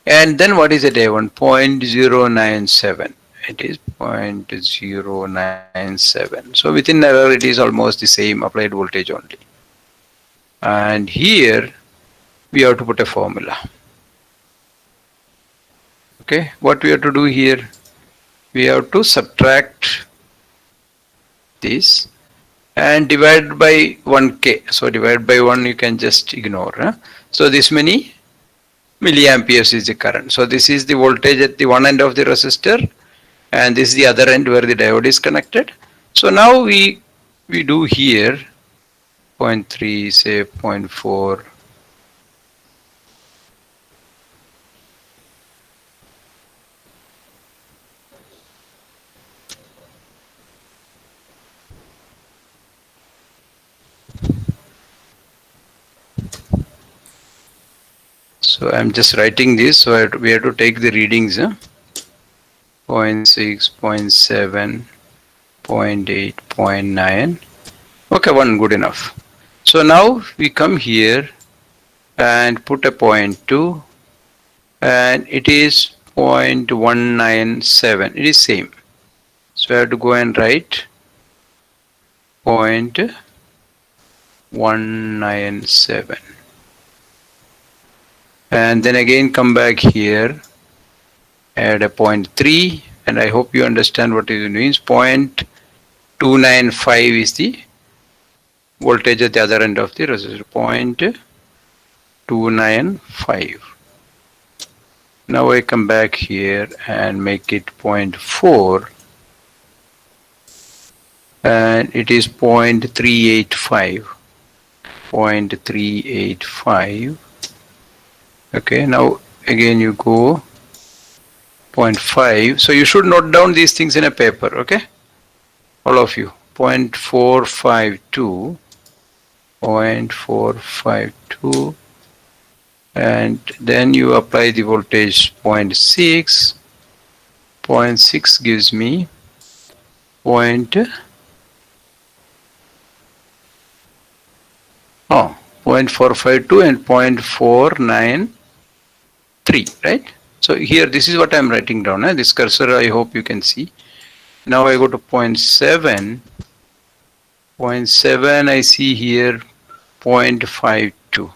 and then what is it, A1? 0.097. It is 0.097. So within error it is almost the same applied voltage only. And here we have to put a formula. Okay, what we have to do here, we have to subtract this and divide by 1k. So divide by 1 you can just ignore. So this many milliamperes is the current. So this is the voltage at the one end of the resistor, and this is the other end where the diode is connected. So now we do here 0.3, say 0.4. So So I'm just writing this. So we have to take the readings. 0.6, 0.7, 0.8, 0.9. Okay, one good enough. So now we come here and put a 0.2, and it is 0.197. It is same. So I have to go and write 0.197. And then again come back here, add a 0.3, and I hope you understand what it means. 0.295 is the voltage at the other end of the resistor. 0.295. Now I come back here and make it 0.4, and it is 0.385. 0.385. Okay, now again you go 0.5. So you should note down these things in a paper, okay? All of you. 0.452. 0.452. And then you apply the voltage 0.6. 0.6 gives me 0.452 and 0.493, right? So here, this is what I'm writing down. This cursor, I hope you can see. Now I go to 0.7. 0.7, I see here 0.52.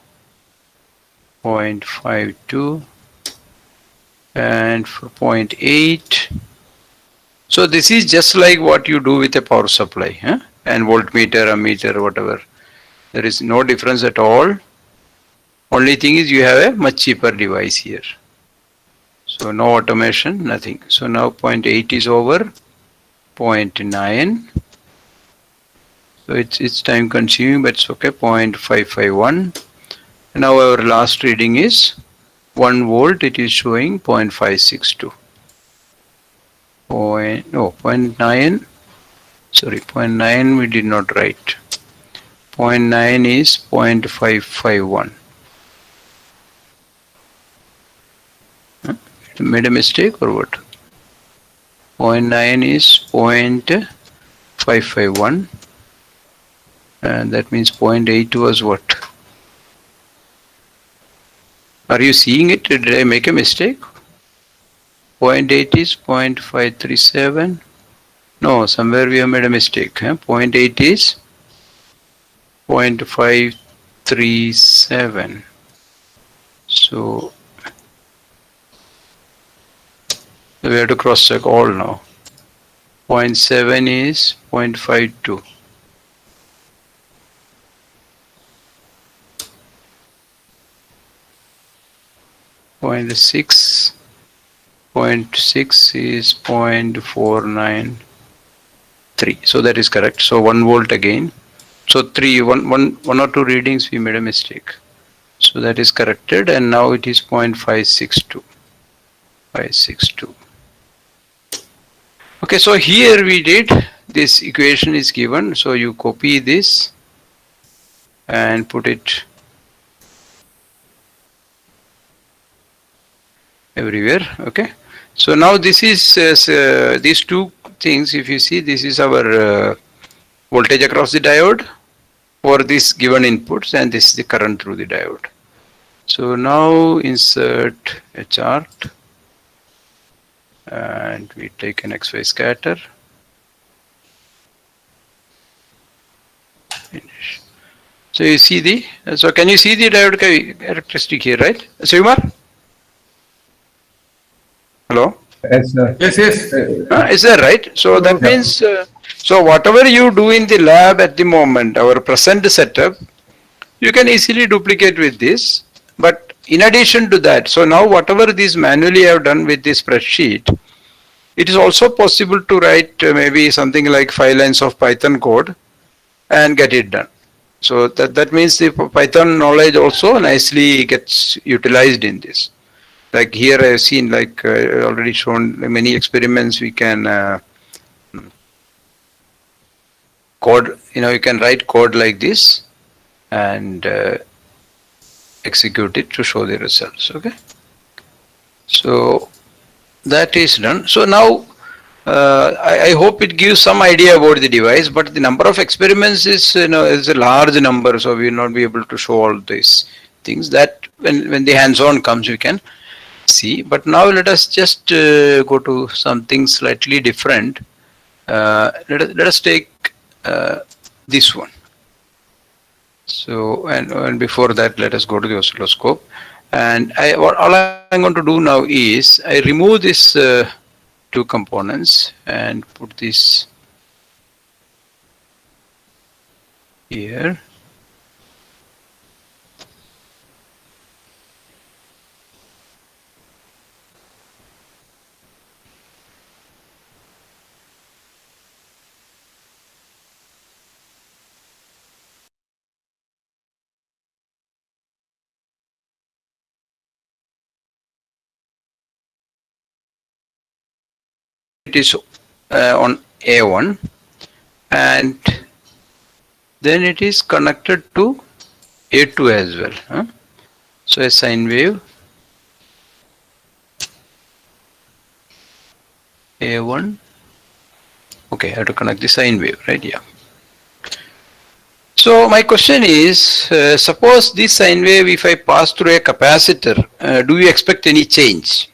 0.52. And for 0.8. So this is just like what you do with a power supply, and voltmeter, ammeter, whatever. There is no difference at all. Only thing is you have a much cheaper device here. So no automation, nothing. So now 0.8 is over. 0.9. So it's time consuming, but it's okay. 0.551. And now our last reading is 1 volt. It is showing 0.562. 0.9. Sorry, 0.9 we did not write. 0.9 is 0.551. Made a mistake or what? 0.9 is 0.551, and that means 0.8 was what? Are you seeing it? Did I make a mistake? 0.8 is 0.537. No, somewhere we have made a mistake. 0.8 is 0.537. So we have to cross check all now. 0.7 is 0.52. 0.6. 0.6 is 0.493. So that is correct. So 1 volt again. So one or two readings we made a mistake. So that is corrected, and now it is 0.562. 562. Okay, so here we did, this equation is given, so you copy this and put it everywhere. Okay, so now this is these two things. If you see, this is our voltage across the diode for this given inputs, and this is the current through the diode. So now insert a chart, and we take an Expeyes scatter. Finish. So you see so can you see the diode characteristic here, right? Sumar? Hello? Yes, sir. Yes, yes. Is that right? So that means, so whatever you do in the lab at the moment, our present setup, you can easily duplicate with this. But in addition to that, so now whatever this manually I have done with this spreadsheet, it is also possible to write maybe something like 5 lines of Python code and get it done. So that means the Python knowledge also nicely gets utilized in this. Like here I have seen, like already shown many experiments, we can code, you can write code like this and execute it to show the results. Okay, so that is done. So now I hope it gives some idea about the device, but the number of experiments is is a large number, so we will not be able to show all these things. That when the hands-on comes, we can see. But now let us just go to something slightly different. Let us take this one. So and before that, let us go to the oscilloscope. And all I'm going to do now is I remove this two components and put this here. It is on A1, and then it is connected to A2 as well. So a sine wave A1. Okay, I have to connect the sine wave, right? Yeah. So my question is, suppose this sine wave, if I pass through a capacitor, do you expect any change?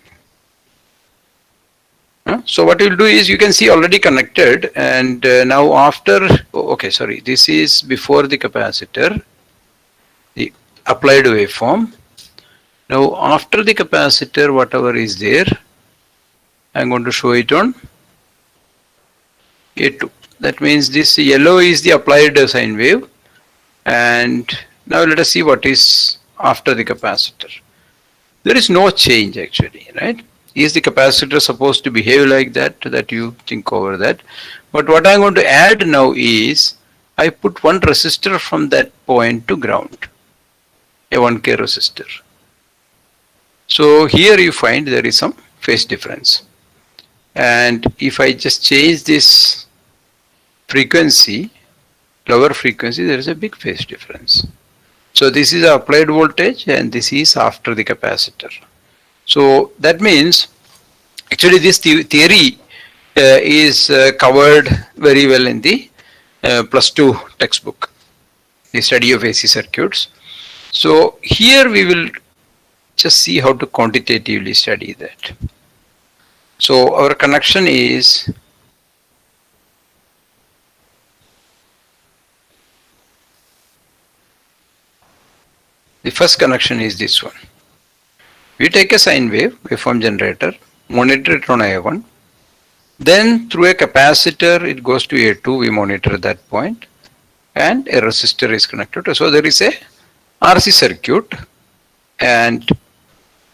So what you will do is, you can see already connected, and now after, okay, sorry, this is before the capacitor, the applied waveform. Now after the capacitor, whatever is there, I'm going to show it on A2. That means this yellow is the applied sine wave, and now let us see what is after the capacitor. There is no change actually, right? Is the capacitor supposed to behave like that? That you think over that. But what I'm going to add now is, I put one resistor from that point to ground, a 1K resistor. So here you find there is some phase difference. And if I just change this frequency, lower frequency, there is a big phase difference. So this is applied voltage, and this is after the capacitor. So that means actually this theory is covered very well in the +2 textbook, the study of AC circuits. So here we will just see how to quantitatively study that. So our connection is the first connection is this one. We take a sine wave, waveform generator, monitor it on A1. Then through a capacitor, it goes to A2, we monitor that point, and a resistor is connected. So there is a RC circuit, and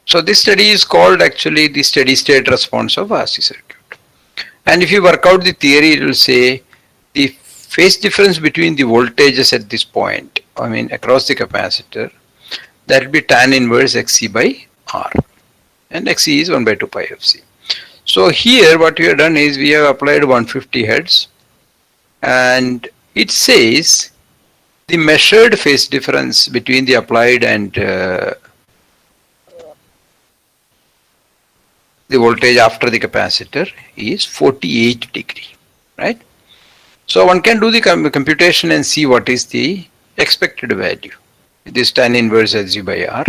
so this study is called actually the steady state response of RC circuit. And if you work out the theory, it will say the phase difference between the voltages at this point, I mean across the capacitor, that will be tan inverse XC by R, and XC is 1 by 2 pi FC. So here what we have done is, we have applied 150 Hertz, and it says the measured phase difference between the applied and the voltage after the capacitor is 48 degree, right? So one can do the computation and see what is the expected value. This tan inverse LG by R.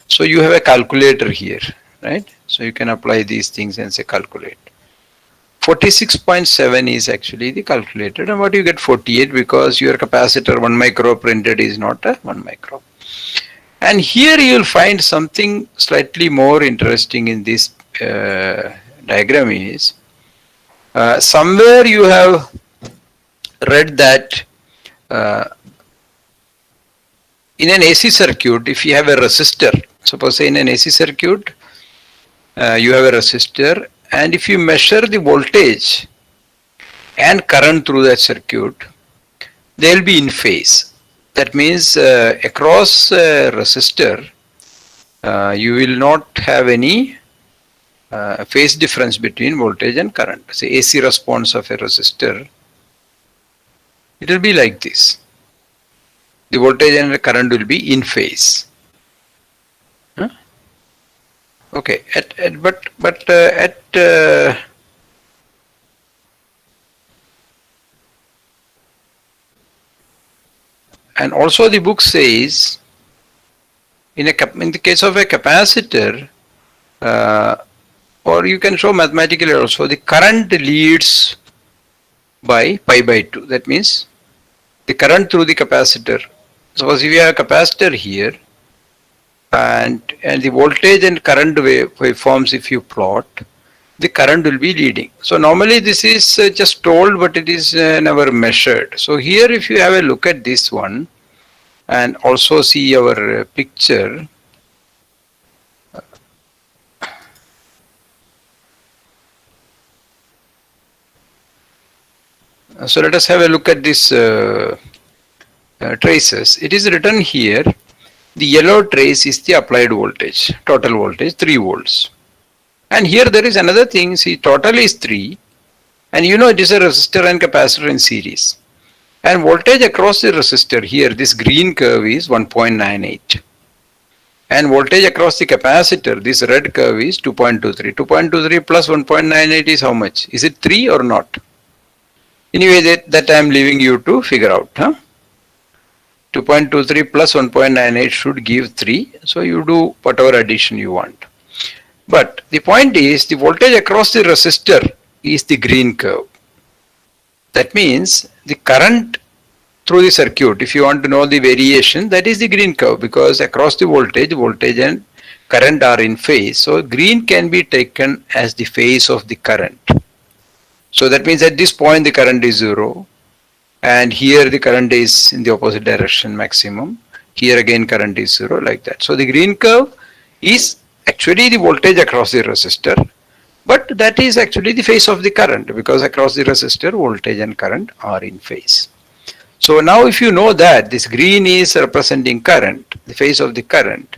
So you have a calculator here, right? So you can apply these things and say calculate. 46.7 is actually the calculated, and what you get 48, because your capacitor 1 micro printed is not a 1 micro. And here you will find something slightly more interesting in this diagram is, somewhere you have read that in an AC circuit, if you have a resistor, suppose in an AC circuit, you have a resistor, and if you measure the voltage and current through that circuit, they will be in phase. That means across a resistor, you will not have any phase difference between voltage and current. Say AC response of a resistor, it will be like this. The voltage and the current will be in phase. Okay, and also the book says in the case of a capacitor, or you can show mathematically also, the current leads by pi by 2. That means the current through the capacitor. Suppose if you have a capacitor here, and the voltage and current waveforms, if you plot, the current will be leading. So normally this is just told, but it is never measured. So here if you have a look at this one and also see our picture, so let us have a look at this traces. It is written here, the yellow trace is the applied voltage, total voltage 3 volts. And here there is another thing, see, total is 3, and you know it is a resistor and capacitor in series. And voltage across the resistor here, this green curve is 1.98. And voltage across the capacitor, this red curve is 2.23. 2.23 plus 1.98 is how much? Is it 3 or not? Anyway, that I am leaving you to figure out. 2.23 plus 1.98 should give 3. So you do whatever addition you want. But the point is, the voltage across the resistor is the green curve. That means the current through the circuit, if you want to know the variation, that is the green curve, because across the voltage and current are in phase. So green can be taken as the phase of the current. So that means at this point the current is 0, and here the current is in the opposite direction maximum. Here again current is 0, like that. So the green curve is actually the voltage across the resistor, but that is actually the phase of the current, because across the resistor voltage and current are in phase. So now if you know that this green is representing current, the phase of the current,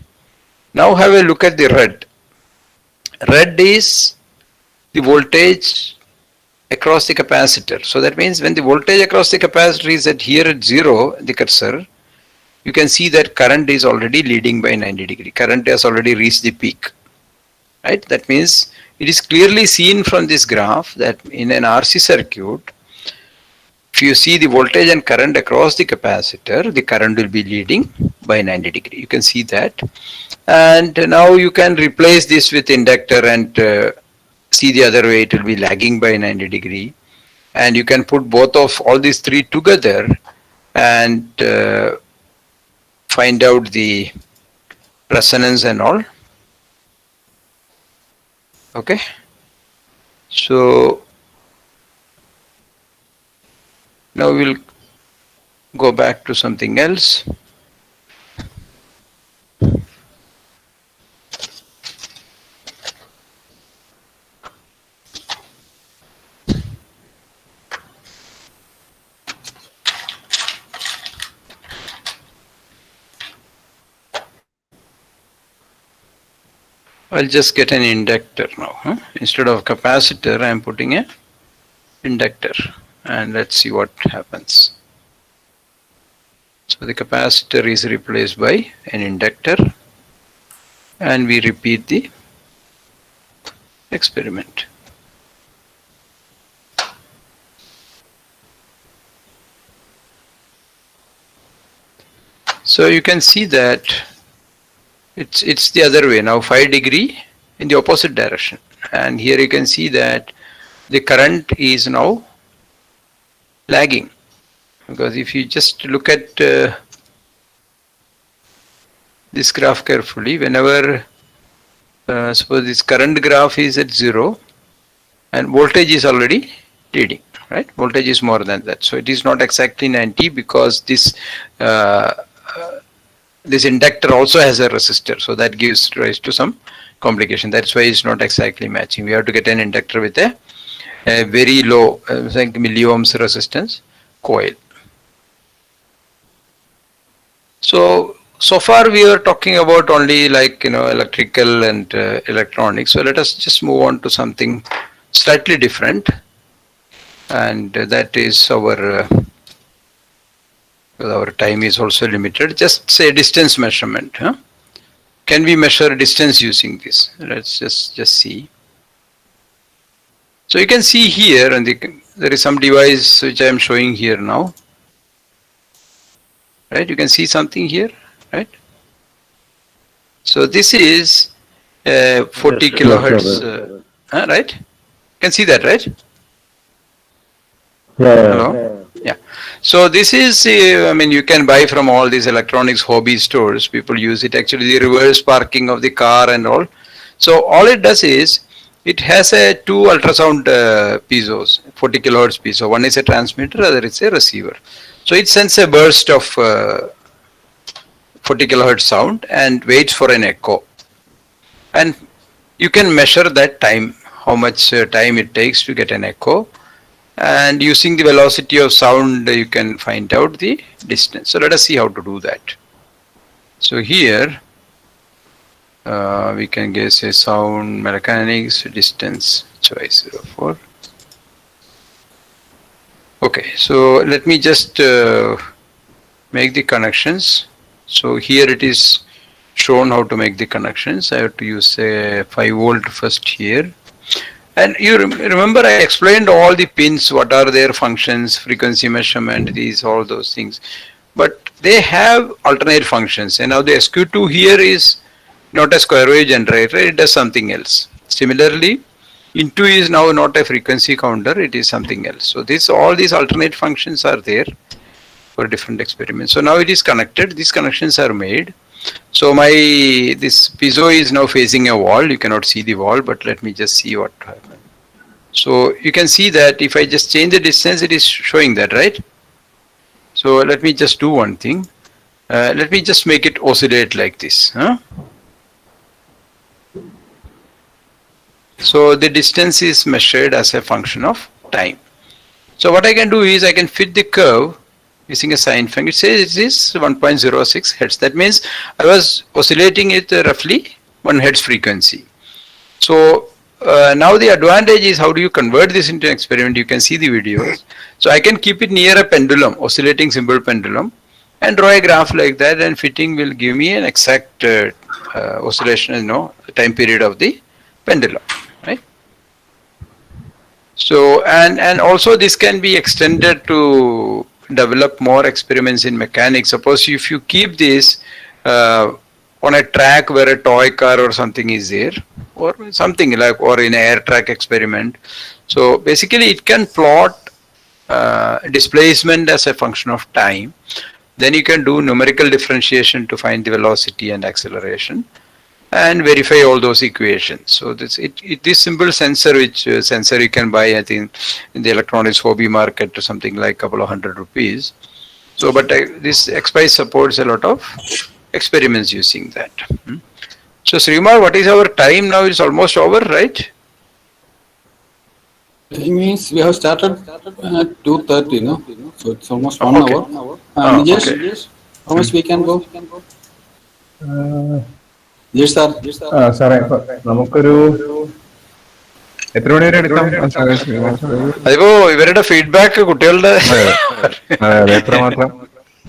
now have a look at the red. Red is the voltage across the capacitor. So that means when the voltage across the capacitor is at here at 0, the cursor, you can see that current is already leading by 90 degree. Current has already reached the peak, right? That means it is clearly seen from this graph that in an RC circuit, if you see the voltage and current across the capacitor, the current will be leading by 90 degree. You can see that. And now you can replace this with inductor and see the other way, it will be lagging by 90 degree. And you can put both of all these three together and find out the resonance and all. Okay. So now we'll go back to something else. I'll just get an inductor now. Instead of capacitor, I'm putting a inductor, and let's see what happens. So the capacitor is replaced by an inductor, and we repeat the experiment. So you can see that it's the other way now, 5 degree in the opposite direction, and here you can see that the current is now lagging, because if you just look at this graph carefully, whenever suppose this current graph is at 0 and voltage is already leading, right? Voltage is more than that, so it is not exactly 90, because this this inductor also has a resistor, so that gives rise to some complication. That's why it's not exactly matching. We have to get an inductor with a very low, like milliohms resistance coil. So far we are talking about only like, electrical and electronics. So let us just move on to something slightly different, and that is our time is also limited. Just say distance measurement. can we measure distance using this? Let's just see. So you can see here, and there is some device which I am showing here now. Right, you can see something here, right? So this is 40 kilohertz, right? You can see that, right? Hello? Yeah. So this is, I mean, you can buy from all these electronics hobby stores. People use it actually, the reverse parking of the car and all. So all it does is, it has two ultrasound piezos, 40 kilohertz piezo. One is a transmitter, other is a receiver. So it sends a burst of 40 kilohertz sound and waits for an echo. And you can measure that time, how much time it takes to get an echo. And using the velocity of sound, you can find out the distance. So let us see how to do that. So here, we can guess a sound mechanics distance choice 04. Okay, so let me just make the connections. So here it is shown how to make the connections. I have to use a 5 volt first here. And you remember I explained all the pins, what are their functions, frequency measurement, these, all those things. But they have alternate functions. And now the SQ2 here is not a square wave generator, it does something else. Similarly, IN2 is now not a frequency counter, it is something else. So all these alternate functions are there for different experiments. So now it is connected, these connections are made. So this piezo is now facing a wall, you cannot see the wall, but let me just see what happened. So you can see that if I just change the distance, it is showing that, right? So let me just do one thing. Let me just make it oscillate like this. So the distance is measured as a function of time. So what I can do is I can fit the curve using a sine function. It says it is 1.06 hertz. That means I was oscillating it roughly 1 hertz frequency. So now the advantage is, how do you convert this into an experiment? You can see the videos. So I can keep it near a pendulum, oscillating symbol pendulum, and draw a graph like that, and fitting will give me an exact oscillation, time period of the pendulum, right? So and also this can be extended to develop more experiments in mechanics. Suppose if you keep this on a track where a toy car or something is there, or something like, or in an air track experiment. So basically it can plot displacement as a function of time. Then you can do numerical differentiation to find the velocity and acceleration, and verify all those equations. So this simple sensor, which sensor you can buy, I think, in the electronics hobby market to something like a couple of ₹100. So, but this Expeyes supports a lot of experiments using that. So Srimar, what is our time now? It's almost over, right? It means we have started at 2:30, no? So it's almost 1 hour. Nijesh, Okay. how much we can go? Yes, sir. സാറേ നമുക്കൊരു എത്ര മണി വരെ എടുക്കാം? അതിപ്പോ ഇവരുടെ feedback കുട്ടികളുടെ എത്രമാത്രം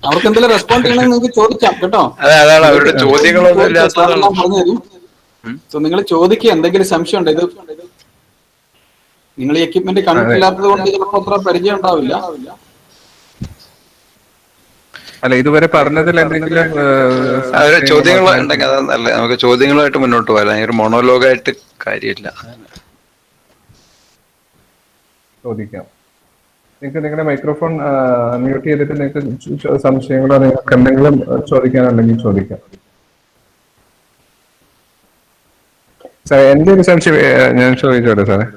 അവർക്ക് എന്തെങ്കിലും റെസ്പോണ്ട് ചെയ്യണമെന്ന് നിങ്ങൾക്ക് ചോദിക്കാം കേട്ടോ. അതാണ് അവരുടെ ചോദ്യങ്ങളൊന്നും ഇല്ലാത്തതാണ്. പറഞ്ഞുതരും. സോ നിങ്ങൾ ചോദിക്കുക, എന്തെങ്കിലും സംശയം ഉണ്ട്. ഇത് നിങ്ങൾ ഈ എക്യുപ്മെന്റ് കണ്ടിട്ടില്ലാത്തത് കൊണ്ട് ചിലപ്പോൾ അത്ര പരിചയം ഉണ്ടാവില്ല. അല്ല, ഇതുവരെ പറഞ്ഞതിൽ എന്തെങ്കിലും ചോദ്യങ്ങൾ ഉണ്ടെങ്കിൽ അതല്ല, നമുക്ക് ചോദ്യങ്ങളുമായിട്ട് മുന്നോട്ട് പോകാം. ഒരു മോണോലോഗായിട്ട് കാര്യമില്ല. ചോദിക്കാം. നിങ്ങൾക്ക് നിങ്ങളുടെ മൈക്രോഫോൺ മ്യൂട്ട് ചെയ്തിട്ട് നിങ്ങൾക്ക് സംശയങ്ങളോ നിങ്ങൾക്ക് എന്തെങ്കിലും ചോദിക്കാനുണ്ടെങ്കിൽ ചോദിക്കാം. സാർ, എന്റെ ഒരു സംശയം ഞാൻ ചോദിച്ചോട്ടെ സാറേ?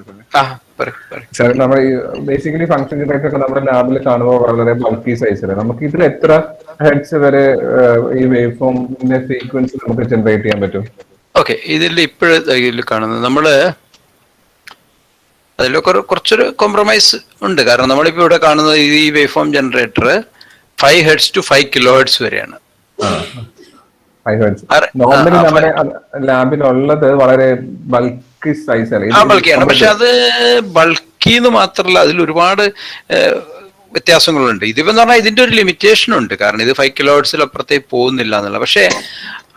സാർ, നമ്മൾ ബേസിക്കലി ഫംഗ്ഷൻ ജനറേറ്റർ ഒക്കെ നമ്മുടെ ലാബിൽ കാണുമ്പോൾ വളരെ ബൾക്കി സൈസില്, നമുക്ക് ഇതിൽ എത്ര ഹെഡ്സ് വരെ ഈ വേവ് ഫോമിന്റെ ഫ്രീക്വൻസി നമുക്ക് ജനറേറ്റ് ചെയ്യാൻ പറ്റും? ഓക്കെ, ഇതിൽ ഇപ്പോഴും കാണുന്നത് നമ്മള് അതിലൊക്കെ കുറച്ചൊരു കോംപ്രമൈസ് ഉണ്ട്. കാരണം നമ്മളിപ്പോ ഇവിടെ കാണുന്നത് ഈ wave form generator 5 Hz to 5 kHz വരെയാണ്. നോർമലി നമ്മുടെ ലാബിലുള്ളത് വളരെ ബൾക്കി സൈസ് ആണ്. ബൾക്കിയാണ്. പക്ഷെ അത് ബൾക്കി എന്ന് മാത്രമല്ല, അതിൽ ഒരുപാട് വ്യത്യാസങ്ങളുണ്ട്. ഇതിപ്പോ പറഞ്ഞാൽ ഇതിന്റെ ഒരു ലിമിറ്റേഷൻ ഉണ്ട്. കാരണം ഇത് 5 kHz അപ്പുറത്തേക്ക് പോകുന്നില്ല എന്നുള്ള. പക്ഷെ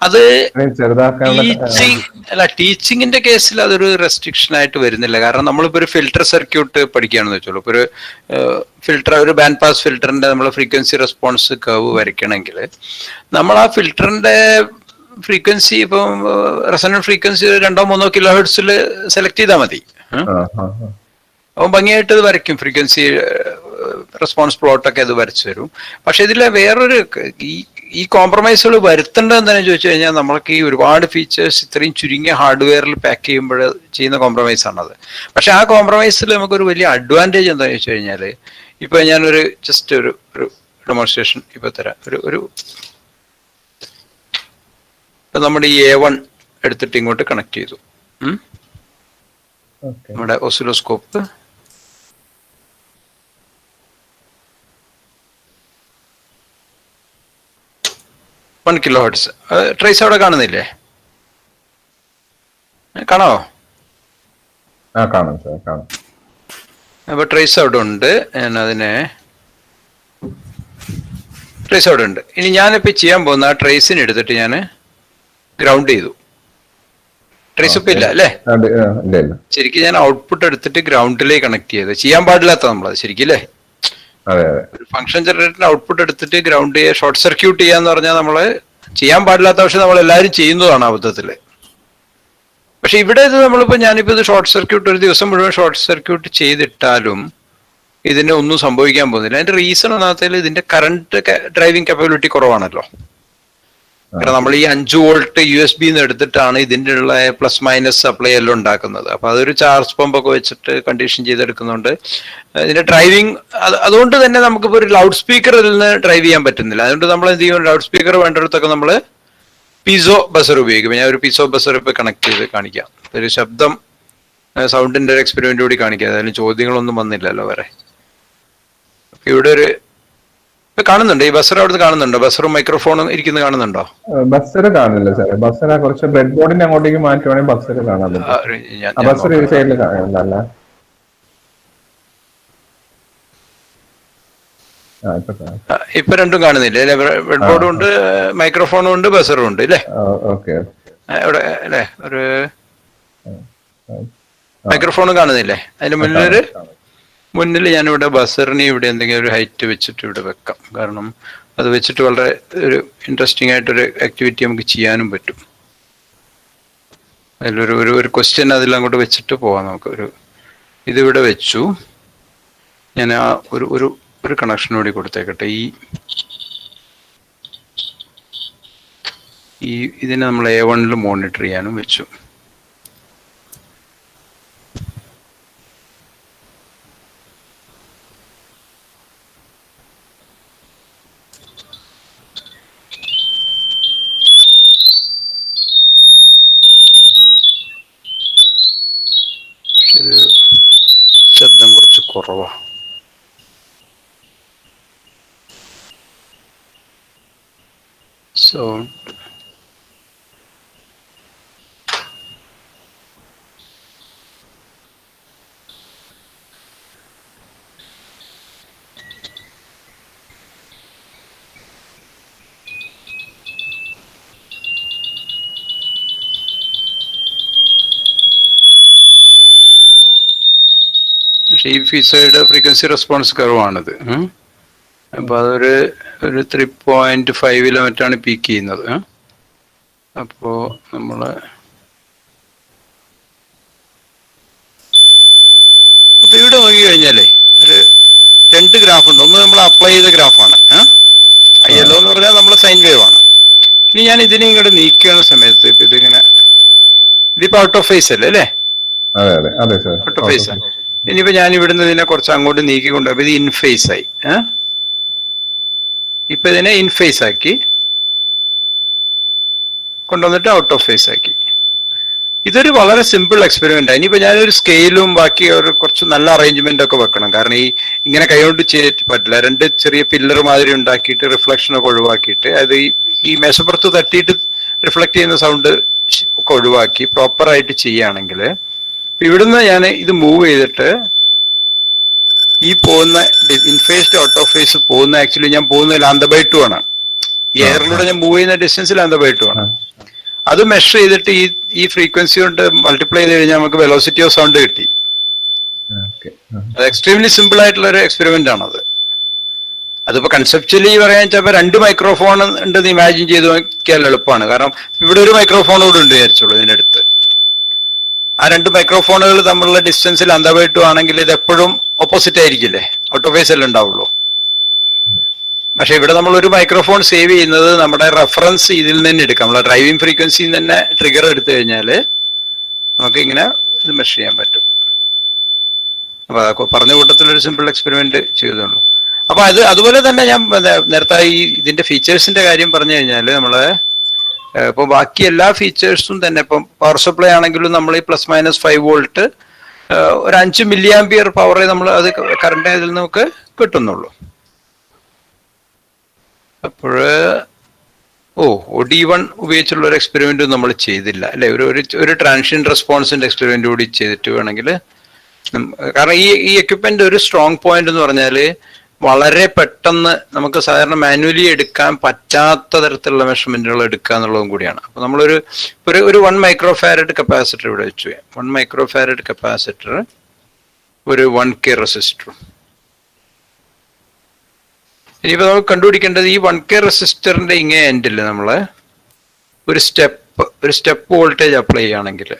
അത് ചെറുതാക്കാനുള്ള ടീച്ചിങ്ങിന്റെ കേസിൽ അതൊരു റെസ്ട്രിക്ഷൻ ആയിട്ട് വരുന്നില്ല. കാരണം നമ്മളിപ്പോ ഒരു ഫിൽട്ടർ സർക്യൂട്ട് പഠിക്കുകയാണെന്ന് വെച്ചോളൂ. ഇപ്പൊ ഒരു ഫിൽട്ടർ, ഒരു ബാൻഡ് പാസ് ഫിൽറ്ററിന്റെ നമ്മൾ ഫ്രീക്വൻസി റെസ്പോൺസ് കർവ് വരയ്ക്കണമെങ്കിൽ നമ്മൾ ആ ഫിൽറ്ററിന്റെ ഫ്രീക്വൻസി ഇപ്പം റെസൊണന്റ് ഫ്രീക്വൻസി 2-3 കിലോ ഹെർട്സിൽ സെലക്ട് ചെയ്താൽ മതി. അപ്പം ഭംഗിയായിട്ട് ഇത് വരയ്ക്കും, ഫ്രീക്വൻസി റെസ്പോൺസ് പ്ലോട്ടൊക്കെ അത് വരച്ചു തരും. പക്ഷെ ഇതിലെ വേറൊരു ഈ കോംപ്രമൈസുകൾ വരുത്തേണ്ടത് എന്താണെന്ന് ചോദിച്ചു കഴിഞ്ഞാൽ നമ്മൾക്ക് ഈ ഒരുപാട് ഫീച്ചേഴ്സ് ഇത്രയും ചുരുങ്ങിയ ഹാർഡ്വെയറിൽ പാക്ക് ചെയ്യുമ്പോൾ ചെയ്യുന്ന കോംപ്രമൈസ് ആണത്. പക്ഷെ ആ കോംപ്രമൈസിൽ നമുക്കൊരു വലിയ അഡ്വാൻറ്റേജ് എന്താണെന്ന് വെച്ച് കഴിഞ്ഞാൽ ഇപ്പൊ ഞാനൊരു ജസ്റ്റ് ഒരു ഡെമോൺസ്ട്രേഷൻ ഇപ്പൊ തരാം. ഒരു നമ്മുടെ ഈ A1 എടുത്തിട്ട് ഇങ്ങോട്ട് കണക്ട് ചെയ്തു. നമ്മുടെ oscilloscope one kilo hertz. Trace അവിടെ കാണുന്നില്ലേ? കാണാവോ? അപ്പൊ ട്രേസ് അവിടെ ഉണ്ട്. ഞാൻ അതിനെ ട്രേസ് അവിടെ ഉണ്ട്. ഇനി ഞാനിപ്പോ ചെയ്യാൻ പോകുന്ന ആ ട്രേസിന് എടുത്തിട്ട് ഞാൻ ഗ്രൗണ്ട് ചെയ്തു. ട്രേസ് ഇപ്പൊ ഇല്ല അല്ലേ? ശരിക്കും ഞാൻ ഔട്ട്പുട്ട് എടുത്തിട്ട് ഗ്രൗണ്ടിലേക്ക് കണക്ട് ചെയ്ത് ചെയ്യാൻ പാടില്ലാത്ത നമ്മളത് ശരിക്കും അല്ലേ? ഒരു ഫംഗ്ഷൻ ജനറേറ്ററിന്റെ ഔട്ട്പുട്ട് എടുത്തിട്ട് ഗ്രൗണ്ട് ചെയ്യുക, ഷോർട്ട് സർക്യൂട്ട് ചെയ്യാന്ന് പറഞ്ഞാൽ നമ്മള് ചെയ്യാൻ പാടില്ലാത്ത, പക്ഷെ നമ്മൾ എല്ലാവരും ചെയ്യുന്നതാണ് അബദ്ധത്തില്. പക്ഷെ ഇവിടെ ഇത് നമ്മളിപ്പോ ഞാനിപ്പോ ഇത് ഷോർട്ട് സർക്യൂട്ട് ഒരു ദിവസം മുഴുവൻ ഷോർട്ട് സർക്യൂട്ട് ചെയ്തിട്ടാലും ഇതിന് ഒന്നും സംഭവിക്കാൻ പോകുന്നില്ല. അതിന്റെ റീസൺ ഒന്നാമത്തേൽ ഇതിന്റെ കറണ്ട് ഡ്രൈവിംഗ് കപ്പാബിലിറ്റി കുറവാണല്ലോ. കാരണം നമ്മൾ ഈ 5 വോൾട്ട് USB എടുത്തിട്ടാണ് ഇതിൻ്റെ ഉള്ള പ്ലസ് മൈനസ് സപ്ലൈ എല്ലാം ഉണ്ടാക്കുന്നത്. അപ്പൊ അതൊരു ചാർജ് പമ്പ് ഒക്കെ വെച്ചിട്ട് കണ്ടീഷൻ ചെയ്തെടുക്കുന്നുണ്ട്. ഇതിന്റെ ഡ്രൈവിംഗ് അതുകൊണ്ട് തന്നെ നമുക്കിപ്പോൾ ഒരു ലൗഡ് സ്പീക്കറിൽ നിന്ന് ഡ്രൈവ് ചെയ്യാൻ പറ്റുന്നില്ല. അതുകൊണ്ട് നമ്മൾ എന്ത് ചെയ്യും, ലൗഡ് സ്പീക്കർ വേണ്ടിടത്തൊക്കെ നമ്മൾ പീസോ ബസർ ഉപയോഗിക്കും. ഞാൻ ഒരു പീസോ ബസർ ഇപ്പൊ കണക്ട് ചെയ്ത് കാണിക്കാം. ഒരു ശബ്ദം സൗണ്ടിന്റെ ഒരു എക്സ്പെരിമെന്റ് കൂടി കാണിക്കാം. അതിന് ചോദ്യങ്ങളൊന്നും വന്നില്ലല്ലോ വരെ. ഇവിടെ ഒരു കാണുന്നുണ്ടോ? ഈ ബസർ അവിടുന്ന് കാണുന്നുണ്ടോ? ബസറും മൈക്രോഫോണും ഇരിക്കുന്നത് കാണുന്നുണ്ടോ? ബസർ കാണില്ല സാർ. ബസർ കുറച്ച് ബ്രെഡ് ബോർഡിന്റെ അങ്ങോട്ടേക്ക് മാറ്റുവാണെങ്കിൽ ബസർ കാണാൻ ബസർ ഈ സൈഡിൽ കാണാനല്ല. ഇപ്പൊ രണ്ടും കാണുന്നില്ലേ അല്ലെ? ബ്രെഡ് ബോർഡും ഉണ്ട്, മൈക്രോഫോണും ഉണ്ട്, ബസറും ഉണ്ട് അല്ലേ? ഇവിടെ അല്ലെ? ഒരു മൈക്രോഫോണും കാണുന്നില്ലേ? അതിന്റെ മുന്നിൽ ഞാനിവിടെ ബസറിനെ ഇവിടെ എന്തെങ്കിലും ഒരു ഹൈറ്റ് വെച്ചിട്ട് ഇവിടെ വെക്കാം. കാരണം അത് വെച്ചിട്ട് വളരെ ഒരു ഇൻട്രസ്റ്റിംഗ് ആയിട്ടൊരു ആക്ടിവിറ്റി നമുക്ക് ചെയ്യാനും പറ്റും. അതിലൊരു ഒരു ക്വസ്റ്റ്യൻ അതിൽ അങ്ങോട്ട് വെച്ചിട്ട് പോവാം നമുക്ക്. ഇതിവിടെ വെച്ചു. ഞാൻ ആ ഒരു കണക്ഷൻ കൂടി കൊടുത്തേക്കട്ടെ. ഇതിനെ നമ്മൾ A1 മോണിറ്റർ ചെയ്യാനും വെച്ചു. ശബ്ദം കുറച്ച് കുറവാ. സൗണ്ട് പക്ഷെ ഈ ഫീസോയുടെ ഫ്രീക്വൻസി റെസ്പോൺസ് കർവാണിത്. അപ്പൊ അതൊരു 3.5 മറ്റാണ് പീക്ക് ചെയ്യുന്നത്. അപ്പോ നമ്മള് അപ്പൊ ഇവിടെ നോക്കി കഴിഞ്ഞാലേ ഒരു 2 ഗ്രാഫ് ഉണ്ട്. ഒന്ന് നമ്മൾ അപ്ലൈ ചെയ്ത ഗ്രാഫാണ്. ILO എന്ന് പറഞ്ഞാൽ നമ്മൾ സൈൻ വേവ് ആണ്. ഇനി ഞാൻ ഇതിനെ ഇങ്ങോട്ട് നീക്കുന്ന സമയത്ത് ഇപ്പൊ ഇതിപ്പോ ഔട്ട് ഓഫ് ഫേസ് അല്ലേ? Out of phase. ഇനിയിപ്പോ ഞാൻ ഇവിടുന്ന് ഇതിനെ കുറച്ച് അങ്ങോട്ട് നീക്കിക്കൊണ്ട് ഇത് ഇൻഫേസ് ആയി. ഇപ്പൊ ഇതിനെ ഇൻഫേസ് ആക്കി കൊണ്ടുവന്നിട്ട് ഔട്ട് ഓഫ് ഫേസ് ആക്കി. ഇതൊരു വളരെ സിമ്പിൾ എക്സ്പെരിമെന്റ് ആണ്. ഇനിയിപ്പോ ഞാനൊരു സ്കെയിലും ബാക്കി ഒരു കുറച്ച് നല്ല അറേഞ്ച്മെന്റ് ഒക്കെ വെക്കണം. കാരണം ഇങ്ങനെ കൈകൊണ്ട് ചെയ്തിട്ട് പറ്റില്ല. 2 ചെറിയ പില്ലർ മാതിരി ഉണ്ടാക്കിയിട്ട് റിഫ്ലക്ഷൻ ഒക്കെ ഒഴിവാക്കിയിട്ട് അത് ഈ മേശപ്പുറത്ത് തട്ടിയിട്ട് റിഫ്ലക്ട് ചെയ്യുന്ന സൗണ്ട് ഒക്കെ ഒഴിവാക്കി പ്രോപ്പർ ആയിട്ട് ചെയ്യുകയാണെങ്കിൽ ഇവിടുന്ന് ഞാൻ ഇത് മൂവ് ചെയ്തിട്ട് ഈ പോകുന്ന ഇൻഫേസ്ഡ് ഔട്ട് ഓഫ് ഫേസ് പോകുന്ന ആക്ച്വലി ഞാൻ പോകുന്ന λ/2 ആണ്. ഈ എയറിലൂടെ ഞാൻ മൂവ് ചെയ്യുന്ന ഡിസ്റ്റൻസ് λ/2 ആണ്. അത് മെഷർ ചെയ്തിട്ട് ഈ ഫ്രീക്വൻസി കൊണ്ട് മൾട്ടിപ്ലൈ ചെയ്ത് കഴിഞ്ഞാൽ നമുക്ക് വെലോസിറ്റി ഓഫ് സൗണ്ട് കിട്ടി. അത് എക്സ്ട്രീംലി സിമ്പിൾ ആയിട്ടുള്ള ഒരു എക്സ്പെരിമെന്റ് ആണത്. അതിപ്പോ കൺസെപ്ച്വലി പറയാൻ വെച്ചാൽ 2 മൈക്രോഫോൺ ഉണ്ടെന്ന് ഇമാജിൻ ചെയ്ത് നോക്കിയാൽ എളുപ്പമാണ്. കാരണം ഇവിടെ ഒരു മൈക്രോഫോൺ കൂടെ ഉണ്ട് വിചാരിച്ചോളൂ ഇതിനടുത്ത്. ആ 2 മൈക്രോഫോണുകൾ തമ്മിലുള്ള ഡിസ്റ്റൻസിൽ അന്തമായിട്ടു ആണെങ്കിൽ ഇത് എപ്പോഴും ഓപ്പോസിറ്റ് ആയിരിക്കില്ലേ, ഔട്ട് ഓഫ് ഫേസ് അല്ലേ ഉണ്ടാവുള്ളൂ. പക്ഷെ ഇവിടെ നമ്മൾ ഒരു മൈക്രോഫോൺ സേവ് ചെയ്യുന്നത് നമ്മുടെ റെഫറൻസ് ഇതിൽ നിന്ന് എടുക്കാം. നമ്മളെ ഡ്രൈവിംഗ് ഫ്രീക്വൻസിയിൽ തന്നെ ട്രിഗർ എടുത്തു കഴിഞ്ഞാൽ നമുക്ക് ഇങ്ങനെ ഇത് മെഷർ ചെയ്യാൻ പറ്റും. അപ്പൊ അതൊക്കെ പറഞ്ഞ കൂട്ടത്തിലൊരു സിമ്പിൾ എക്സ്പെരിമെന്റ് ചെയ്തുള്ളൂ. അപ്പൊ അതുപോലെ തന്നെ ഞാൻ നേരത്തെ ഈ ഇതിന്റെ ഫീച്ചേഴ്സിന്റെ കാര്യം പറഞ്ഞു കഴിഞ്ഞാൽ നമ്മള് ഇപ്പൊ ബാക്കി എല്ലാ ഫീച്ചേഴ്സും തന്നെ ഇപ്പം പവർ സപ്ലൈ ആണെങ്കിലും നമ്മൾ ഈ ±5 വോൾട്ട് ഒരു 5 മില്ലി ആംപിയർ പവറേ നമ്മൾ അത് കറണ്ട് ഇതിൽ നമുക്ക് കിട്ടുന്നുള്ളൂ. അപ്പോൾ OD1 ഉപയോഗിച്ചുള്ള ഒരു എക്സ്പെരിമെന്റ് നമ്മൾ ചെയ്തില്ല അല്ലെ. ഒരു ട്രാൻഷ്യന്റ് റെസ്പോൺസിന്റെ എക്സ്പെരിമെന്റ് കൂടി ചെയ്തിട്ട് വേണമെങ്കിൽ, കാരണം ഈ എക്യുപ്മെന്റ് ഒരു സ്ട്രോങ് പോയിന്റ് എന്ന് പറഞ്ഞാൽ വളരെ പെട്ടെന്ന് നമുക്ക് സാധാരണ മാനുവലി എടുക്കാൻ പറ്റാത്ത തരത്തിലുള്ള മെഷർമെന്റുകൾ എടുക്കുക എന്നുള്ളതും കൂടിയാണ്. അപ്പൊ നമ്മളൊരു 1 മൈക്രോഫാരഡ് കപ്പാസിറ്റർ ഇവിടെ വെച്ചു. 1 മൈക്രോഫാരഡ് കപ്പാസിറ്റർ, ഒരു 1K റെസിസ്റ്റർ. ഇനിയിപ്പോ നമുക്ക് കണ്ടുപിടിക്കേണ്ടത് ഈ 1K റെസിസ്റ്ററിന്റെ ഇങ്ങേ എൻഡിൽ നമ്മള് ഒരു സ്റ്റെപ്പ് വോൾട്ടേജ് അപ്ലൈ ചെയ്യുകയാണെങ്കിൽ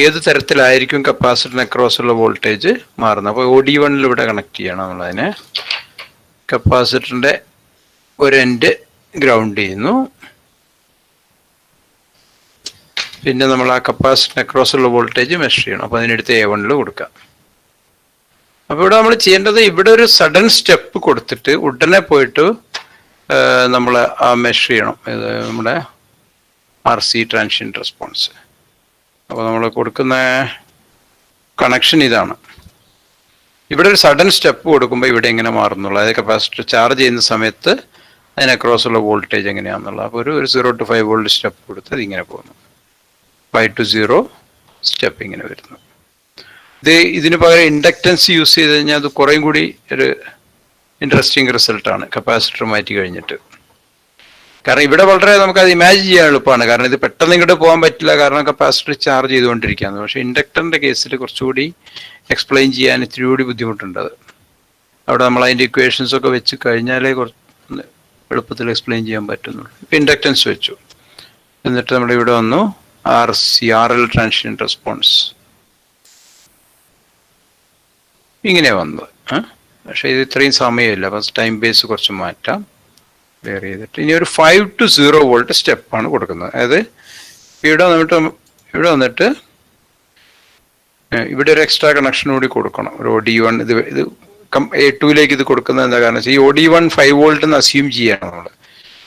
ഏത് തരത്തിലായിരിക്കും കപ്പാസിറ്ററിന് അക്രോസ് ഉള്ള വോൾട്ടേജ് മാറുന്നത്. അപ്പോൾ OD1 ഇവിടെ കണക്ട് ചെയ്യണം നമ്മളതിനെ. കപ്പാസിറ്ററിന്റെ ഒരു എൻഡ് ഗ്രൗണ്ട് ചെയ്യുന്നു. പിന്നെ നമ്മൾ ആ കപ്പാസിറ്ററിന് അക്രോസ് ഉള്ള വോൾട്ടേജ് മെഷർ ചെയ്യണം. അപ്പോൾ അതിനെടുത്ത് A1 കൊടുക്കാം. അപ്പോൾ ഇവിടെ നമ്മൾ ചെയ്യേണ്ടത് ഇവിടെ ഒരു സഡൻ സ്റ്റെപ്പ് കൊടുത്തിട്ട് ഉടനെ പോയിട്ട് നമ്മൾ ആ മെഷർ ചെയ്യണം. ഇത് നമ്മുടെ RC ട്രാൻഷ്യന്റ് റെസ്പോൺസ്. അപ്പോൾ നമ്മൾ കൊടുക്കുന്ന കണക്ഷൻ ഇതാണ്. ഇവിടെ ഒരു സഡൻ സ്റ്റെപ്പ് കൊടുക്കുമ്പോൾ ഇവിടെ എങ്ങനെ മാറുന്നുള്ളൂ, അതായത് കപ്പാസിറ്റർ ചാർജ് ചെയ്യുന്ന സമയത്ത് അതിന് അക്രോസ് ഉള്ള വോൾട്ടേജ് എങ്ങനെയാണെന്നുള്ളത്. അപ്പോൾ ഒരു 0 to 5 വോൾട്ട് സ്റ്റെപ്പ് കൊടുത്ത് ഇതിങ്ങനെ പോകുന്നു. 5 to 0 സ്റ്റെപ്പ് ഇങ്ങനെ വരുന്നു. ഇതിന് പകരം ഇൻഡക്റ്റൻസ് യൂസ് ചെയ്ത് കഴിഞ്ഞാൽ അത് കുറേയും കൂടി ഒരു ഇൻട്രസ്റ്റിംഗ് റിസൾട്ടാണ് കപ്പാസിറ്റർ മാറ്റി കഴിഞ്ഞിട്ട്. കാരണം ഇവിടെ വളരെ നമുക്കത് ഇമാജിൻ ചെയ്യാൻ എളുപ്പമാണ്. കാരണം ഇത് പെട്ടെന്ന് ഇങ്ങോട്ട് പോകാൻ പറ്റില്ല, കാരണം കപ്പാസിറ്റർ ചാർജ് ചെയ്തുകൊണ്ടിരിക്കുകയാണ്. പക്ഷേ ഇൻഡക്ടറിന്റെ കേസിൽ കുറച്ചുകൂടി എക്സ്പ്ലെയിൻ ചെയ്യാൻ ഇത്തിരി കൂടി ബുദ്ധിമുട്ടുണ്ട്. അവിടെ നമ്മൾ അതിൻ്റെ ഇക്വേഷൻസ് ഒക്കെ വെച്ച് കഴിഞ്ഞാലേ കുറച്ച് എളുപ്പത്തിൽ എക്സ്പ്ലെയിൻ ചെയ്യാൻ പറ്റുന്നുള്ളൂ. ഇപ്പം ഇൻഡക്റ്റൻസ് വെച്ചു, എന്നിട്ട് നമ്മളിവിടെ വന്നു RL ട്രാൻഷ്യന്റ് റെസ്പോൺസ് ഇങ്ങനെ വന്നത്. പക്ഷേ ഇത് ഇത്രയും സമയമില്ല, അപ്പം ടൈം ബേസ് കുറച്ച് മാറ്റാം, ക്ലിയർ ചെയ്തിട്ട്. ഇനി ഒരു 5 to 0 വോൾട്ട് സ്റ്റെപ്പാണ് കൊടുക്കുന്നത്. അതായത് ഇവിടെ വന്നിട്ട് ഇവിടെ ഒരു എക്സ്ട്രാ കണക്ഷൻ കൂടി കൊടുക്കണം. ഒരു OD1 ഇത് A2ലേക്ക് ഇത് കൊടുക്കുന്നത് എന്താ കാരണം വെച്ചാൽ ഈ OD1 5 വോൾട്ട് എന്ന് അസ്യൂം ചെയ്യണം നമ്മൾ.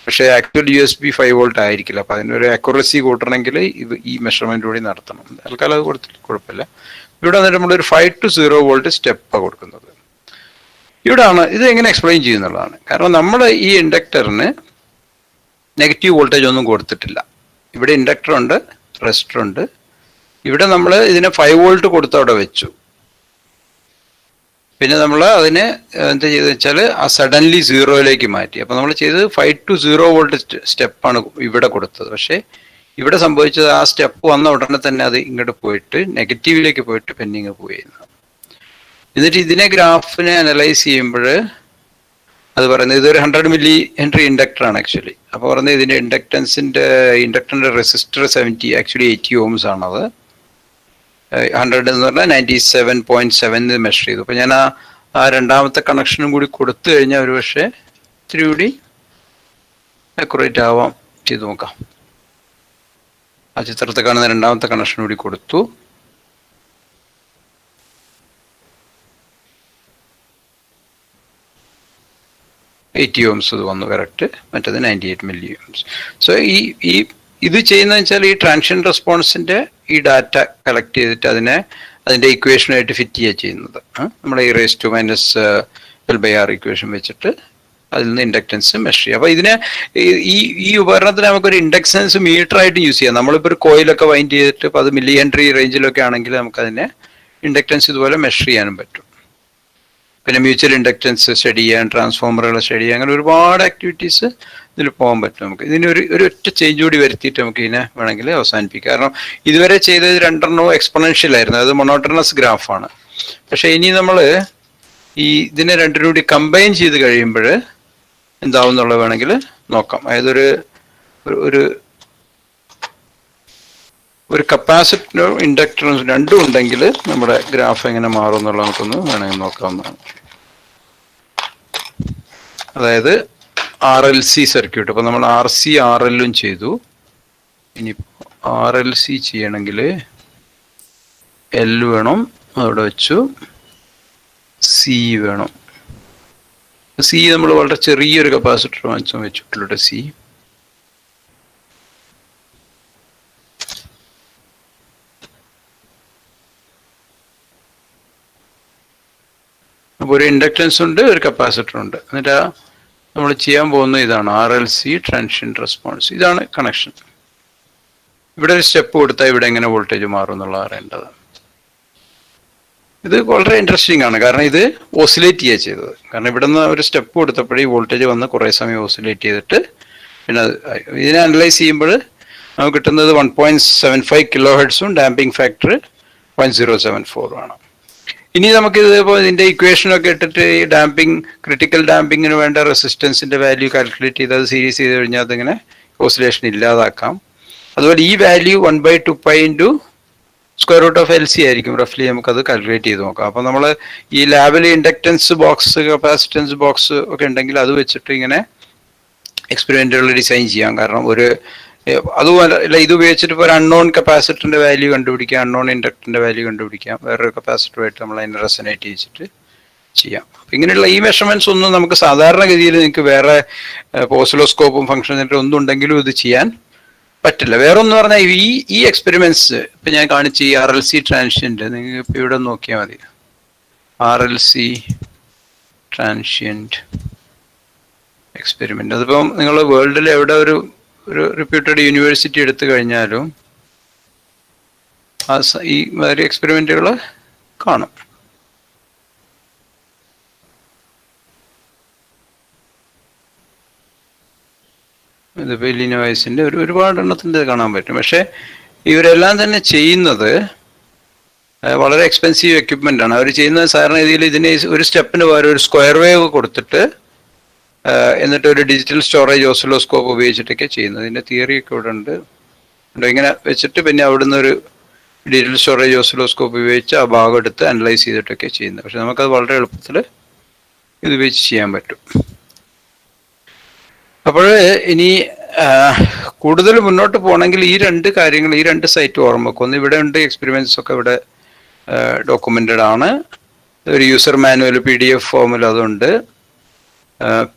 പക്ഷേ ആക്ച്വൽ USB 5 വോൾട്ട് ആയിരിക്കില്ല. അപ്പം അതിനൊരു അക്യുറസി കൂട്ടണമെങ്കിൽ ഈ മെഷർമെന്റ് കൂടി നടത്തണം. തൽക്കാലം അത് കൊടുത്തിട്ട് കുഴപ്പമില്ല. ഇവിടെ വന്നിട്ട് നമ്മളൊരു 5 to 0 വോൾട്ട് സ്റ്റെപ്പാണ് കൊടുക്കുന്നത്. ഇവിടാണ് ഇത് എങ്ങനെ എക്സ്പ്ലെയിൻ ചെയ്യുന്നുള്ളതാണ്. കാരണം നമ്മൾ ഈ ഇൻഡക്ടറിന് നെഗറ്റീവ് വോൾട്ടേജ് ഒന്നും കൊടുത്തിട്ടില്ല. ഇവിടെ ഇൻഡക്ടർ ഉണ്ട്, റെസിസ്റ്റർ ഉണ്ട്. ഇവിടെ നമ്മൾ ഇതിനെ 5 വോൾട്ട് കൊടുത്ത് അവിടെ വെച്ചു. പിന്നെ നമ്മൾ അതിനെ എന്താ ചെയ്തെന്ന് വെച്ചാൽ ആ സഡൻലി 0യിലേക്ക് മാറ്റി. അപ്പോൾ നമ്മൾ ചെയ്തത് 5 to 0 വോൾട്ട് സ്റ്റെപ്പാണ് ഇവിടെ കൊടുത്തത്. പക്ഷേ ഇവിടെ സംഭവിച്ചത് ആ സ്റ്റെപ്പ് വന്ന ഉടനെ തന്നെ അത് ഇങ്ങോട്ട് പോയിട്ട് നെഗറ്റീവിലേക്ക് പോയിട്ട് പെൻഡിങ് പോയിരുന്നു. എന്നിട്ട് ഇതിനെ ഗ്രാഫിനെ അനലൈസ് ചെയ്യുമ്പോൾ അത് പറയുന്നത് ഇതൊരു 100 മില്ലി ഹെൻറി ഇൻഡക്ടറാണ് ആക്ച്വലി. അപ്പോൾ പറയുന്നത് ഇതിൻ്റെ ഇൻഡക്ടറിൻ്റെ റെസിസ്റ്റർ 70 ആക്ച്വലി 80 ohms ആണത്. 100 എന്ന് പറഞ്ഞാൽ 97.7 മെഷർ ചെയ്തു. അപ്പോൾ ഞാൻ ആ രണ്ടാമത്തെ കണക്ഷനും കൂടി കൊടുത്തു കഴിഞ്ഞാൽ ഒരു പക്ഷേ ഇത്തിരി കൂടി അക്യുറേറ്റ് ആവാം. ചെയ്ത് നോക്കാം. ആ ചിത്രത്തിൽ കാണുന്ന രണ്ടാമത്തെ കണക്ഷൻ കൂടി കൊടുത്തു. ohms ഇത് വന്നു കറക്റ്റ്. മറ്റത് 98 മില്ലി ohms. സോ ഇത് ചെയ്യുന്നതെന്ന് വെച്ചാൽ ഈ ട്രാൻഷ്യന്റ് റെസ്പോൺസിന്റെ ഈ ഡാറ്റ കളക്ട് ചെയ്തിട്ട് അതിന്റെ ഇക്വേഷനായിട്ട് ഫിറ്റ് ചെയ്യുക ചെയ്യുന്നത്. നമ്മുടെ ഈ (L/R) ഇക്വേഷൻ വെച്ചിട്ട് അതിൽ നിന്ന് ഇൻഡക്റ്റൻസ് മെഷർ ചെയ്യുക. അപ്പോൾ ഇതിനെ ഈ ഉപകരണത്തിന് നമുക്കൊരു ഇൻഡക്റ്റൻസ് മീറ്റർ ആയിട്ട് യൂസ് ചെയ്യാം. നമ്മളിപ്പോൾ ഒരു കോയിലൊക്കെ വൈൻഡ് ചെയ്തിട്ട് ഇപ്പോൾ അത് മില്ലി ഹെൻറി റേഞ്ചിലൊക്കെ ആണെങ്കിൽ നമുക്കതിനെ ഇൻഡക്റ്റൻസ് ഇതുപോലെ മെഷർ ചെയ്യാനും പറ്റും. പിന്നെ മ്യൂച്വൽ ഇൻഡക്റ്റൻസ് സ്റ്റഡി ചെയ്യാൻ, ട്രാൻസ്ഫോമറുകൾ സ്റ്റഡി ചെയ്യാൻ, അങ്ങനെ ഒരുപാട് ആക്ടിവിറ്റീസ് ഇതിൽ പോകാൻ പറ്റും. നമുക്ക് ഇതിനൊരു ഒറ്റ ചേഞ്ച് കൂടി വരുത്തിയിട്ട് നമുക്ക് ഇതിനെ വേണമെങ്കിൽ അവസാനിപ്പിക്കാം. കാരണം ഇതുവരെ ചെയ്തത് രണ്ടെണ്ണവും എക്സ്പൊണൻഷ്യൽ ആയിരുന്നു, അത് മൊണോട്ടണസ് ഗ്രാഫാണ്. പക്ഷെ ഇനി നമ്മൾ ഇതിനെ രണ്ടിനും കൂടി കമ്പൈൻ ചെയ്ത് കഴിയുമ്പോൾ എന്താവും എന്നുള്ളത് വേണമെങ്കിൽ നോക്കാം. അതായത് ഒരു കപ്പാസിറ്ററും ഇൻഡക്ടറും രണ്ടും ഉണ്ടെങ്കിൽ നമ്മുടെ ഗ്രാഫ് എങ്ങനെ മാറും എന്നുള്ളത് നമുക്കൊന്ന് വേണമെങ്കിൽ നോക്കാവുന്നതാണ്. അതായത് RLC സർക്യൂട്ട്. അപ്പൊ നമ്മൾ RC RLും ചെയ്തു. ഇനി RLC ചെയ്യണമെങ്കിൽ L വേണം, അവിടെ വെച്ചു. C വേണം. C നമ്മൾ വളരെ ചെറിയൊരു കപ്പാസിറ്റർ വാങ്ങിച്ചു വെച്ചിട്ടുള്ള C. അപ്പോൾ ഒരു ഇൻഡക്റ്റൻസ് ഉണ്ട്, ഒരു കപ്പാസിറ്റർ ഉണ്ട്. എന്നിട്ട് നമ്മൾ ചെയ്യാൻ പോകുന്ന ഇതാണ് RLC ട്രാൻസിയന്റ് റെസ്പോൺസ്. ഇതാണ് കണക്ഷൻ. ഇവിടെ ഒരു സ്റ്റെപ്പ് കൊടുത്താൽ ഇവിടെ എങ്ങനെ വോൾട്ടേജ് മാറും എന്നുള്ളത് അറിയേണ്ടത്. ഇത് വളരെ ഇൻട്രസ്റ്റിംഗ് ആണ്, കാരണം ഇത് ഓസിലേറ്റ് ചെയ്യുക ചെയ്തത്. കാരണം ഇവിടെ നിന്ന് ഒരു സ്റ്റെപ്പ് കൊടുത്തപ്പോഴേ ഈ വോൾട്ടേജ് വന്ന് കുറേ സമയം ഓസിലേറ്റ് ചെയ്തിട്ട് പിന്നെ ഇതിനെ അനലൈസ് ചെയ്യുമ്പോൾ നമുക്ക് കിട്ടുന്നത് 1.75 kHz ഡാമ്പിംഗ് ഫാക്ടർ 0.074 ആണ്. ഇനി നമുക്ക് ഇതിപ്പോൾ ഇതിന്റെ ഇക്വേഷനൊക്കെ ഇട്ടിട്ട് ഈ ഡാമ്പിംഗ്, ക്രിട്ടിക്കൽ ഡാമ്പിങ്ങിന് വേണ്ട റെസിസ്റ്റൻസിന്റെ വാല്യൂ കാൽക്കുലേറ്റ് ചെയ്ത് അത് സീരീസ് ചെയ്ത് കഴിഞ്ഞാൽ അതിങ്ങനെ ഓസിലേഷൻ ഇല്ലാതാക്കാം. അതുപോലെ ഈ വാല്യൂ 1/2π √LC ആയിരിക്കും റഫ്ലി. നമുക്കത് കാൽക്കുലേറ്റ് ചെയ്ത് നോക്കാം. അപ്പോൾ നമ്മൾ ഈ ലാബിൽ ഇൻഡക്റ്റൻസ് ബോക്സ്, കപ്പാസിറ്റൻസ് ബോക്സ് ഒക്കെ ഉണ്ടെങ്കിൽ അത് വെച്ചിട്ട് ഇങ്ങനെ എക്സ്പെരിമെന്റുകൾ ഡിസൈൻ ചെയ്യാം. കാരണം അതുപോലെ ഇത് ഉപയോഗിച്ചിട്ട് ഇപ്പോൾ ഒരു അൺനോൺ കപ്പാസിറ്ററിന്റെ വാല്യൂ കണ്ടുപിടിക്കാം, അൺനോൺ ഇൻഡക്ടറിന്റെ വാല്യൂ കണ്ടുപിടിക്കാം, വേറൊരു കപ്പാസിറ്ററുമായിട്ട് നമ്മൾ അതിനെ റെസനേറ്റ് ചെയ്യിച്ചിട്ട് ചെയ്യാം. ഇങ്ങനെയുള്ള ഈ മെഷർമെന്റ്സ് ഒന്നും നമുക്ക് സാധാരണഗതിയിൽ നിങ്ങൾക്ക് വേറെ ഓസിലോസ്കോപ്പും ഫംഗ്ഷൻ ജനറേറ്ററും ഒന്നും ഉണ്ടെങ്കിലും ഇത് ചെയ്യാൻ പറ്റില്ല. വേറെ ഒന്ന് പറഞ്ഞാൽ ഈ എക്സ്പെരിമെന്റ്സ് ഇപ്പൊ ഞാൻ കാണിച്ച ഈ RLC ട്രാൻസിയന്റ് നിങ്ങൾക്ക് ഇപ്പൊ ഇവിടെ നോക്കിയാൽ മതി. RLC ട്രാൻസിയന്റ് എക്സ്പെരിമെന്റ്, അതിപ്പം നിങ്ങൾ വേൾഡിൽ എവിടെ ഒരു റിപ്യൂട്ടഡ് യൂണിവേഴ്സിറ്റി എടുത്തു കഴിഞ്ഞാലും ഈ മാതിരി എക്സ്പെരിമെന്റുകൾ കാണും. ഇതിപ്പോൾ ഇല്ലിനോയ്സിന്റെ ഒരുപാട് എണ്ണത്തിന്റെ കാണാൻ പറ്റും. പക്ഷെ ഇവരെല്ലാം തന്നെ ചെയ്യുന്നത് വളരെ എക്സ്പെൻസീവ് എക്യുപ്മെന്റ് ആണ്. അവർ ചെയ്യുന്നത് സാധാരണ രീതിയിൽ ഇതിന് ഒരു സ്റ്റെപ്പിന് പകരം ഒരു സ്ക്വയർ വേവ് കൊടുത്തിട്ട് എന്നിട്ട് ഒരു ഡിജിറ്റൽ സ്റ്റോറേജ് ഓസിലോസ്കോപ്പ് ഉപയോഗിച്ചിട്ടൊക്കെ ചെയ്യുന്നത്. ഇതിന്റെ തിയറി ഒക്കെ ഇവിടെ ഉണ്ട്. ഇങ്ങനെ വെച്ചിട്ട് പിന്നെ അവിടുന്ന് ഒരു ഡിജിറ്റൽ സ്റ്റോറേജ് ഓസിലോസ്കോപ്പ് ഉപയോഗിച്ച് ആ ഭാഗം എടുത്ത് അനലൈസ് ചെയ്തിട്ടൊക്കെ ചെയ്യുന്നത്. പക്ഷെ നമുക്കത് വളരെ എളുപ്പത്തിൽ ഇത് ഉപയോഗിച്ച് ചെയ്യാൻ പറ്റും. അപ്പോൾ ഇനി കൂടുതൽ മുന്നോട്ട് പോകണമെങ്കിൽ ഈ രണ്ട് കാര്യങ്ങൾ, ഈ രണ്ട് സൈറ്റ് ഓർമ്മ വെക്കും. ഒന്ന് ഇവിടെ ഉണ്ട്, എക്സ്പെരിമെന്റ്സ് ഒക്കെ ഇവിടെ ഡോക്യുമെന്റഡ് ആണ്. ഒരു യൂസർ മാനുവൽ PDF ഫോമിൽ അതുണ്ട്.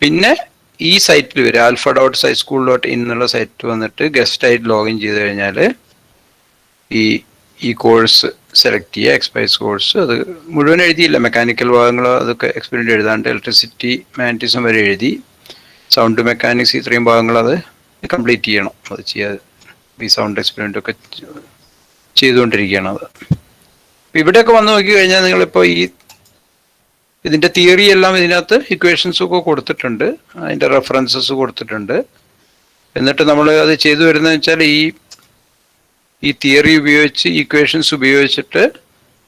പിന്നെ ഈ സൈറ്റിൽ വരും alpha.scischool.in എന്നുള്ള സൈറ്റ് വന്നിട്ട് ഗസ്റ്റ് ആയിട്ട് ലോഗിൻ ചെയ്ത് കഴിഞ്ഞാൽ ഈ കോഴ്സ് സെലക്ട് ചെയ്യുക, എക്സ്പൈസ് കോഴ്സ്. അത് മുഴുവൻ എഴുതിയില്ല, മെക്കാനിക്കൽ ഭാഗങ്ങൾ അതൊക്കെ എക്സ്പെരിമെന്റ് എഴുതാണ്ട് ഇലക്ട്രിസിറ്റി മാഗ്നറ്റിസം വരെ എഴുതി. സൗണ്ട് മെക്കാനിക്സ് ഇത്രയും ഭാഗങ്ങൾ അത് കംപ്ലീറ്റ് ചെയ്യണം. അത് ചെയ്യാതെ ഈ സൗണ്ട് എക്സ്പെരിമെന്റ് ഒക്കെ ചെയ്തുകൊണ്ടിരിക്കുകയാണ് അത്. ഇവിടെയൊക്കെ വന്ന് നോക്കി കഴിഞ്ഞാൽ നിങ്ങളിപ്പോൾ ഇതിന്റെ തിയറി എല്ലാം ഇതിനകത്ത് ഇക്വേഷൻസ് ഒക്കെ കൊടുത്തിട്ടുണ്ട്, അതിന്റെ റെഫറൻസസ് കൊടുത്തിട്ടുണ്ട്. എന്നിട്ട് നമ്മൾ അത് ചെയ്തു വരുന്നത് വെച്ചാൽ ഈ തിയറി ഉപയോഗിച്ച്, ഇക്വേഷൻസ് ഉപയോഗിച്ചിട്ട്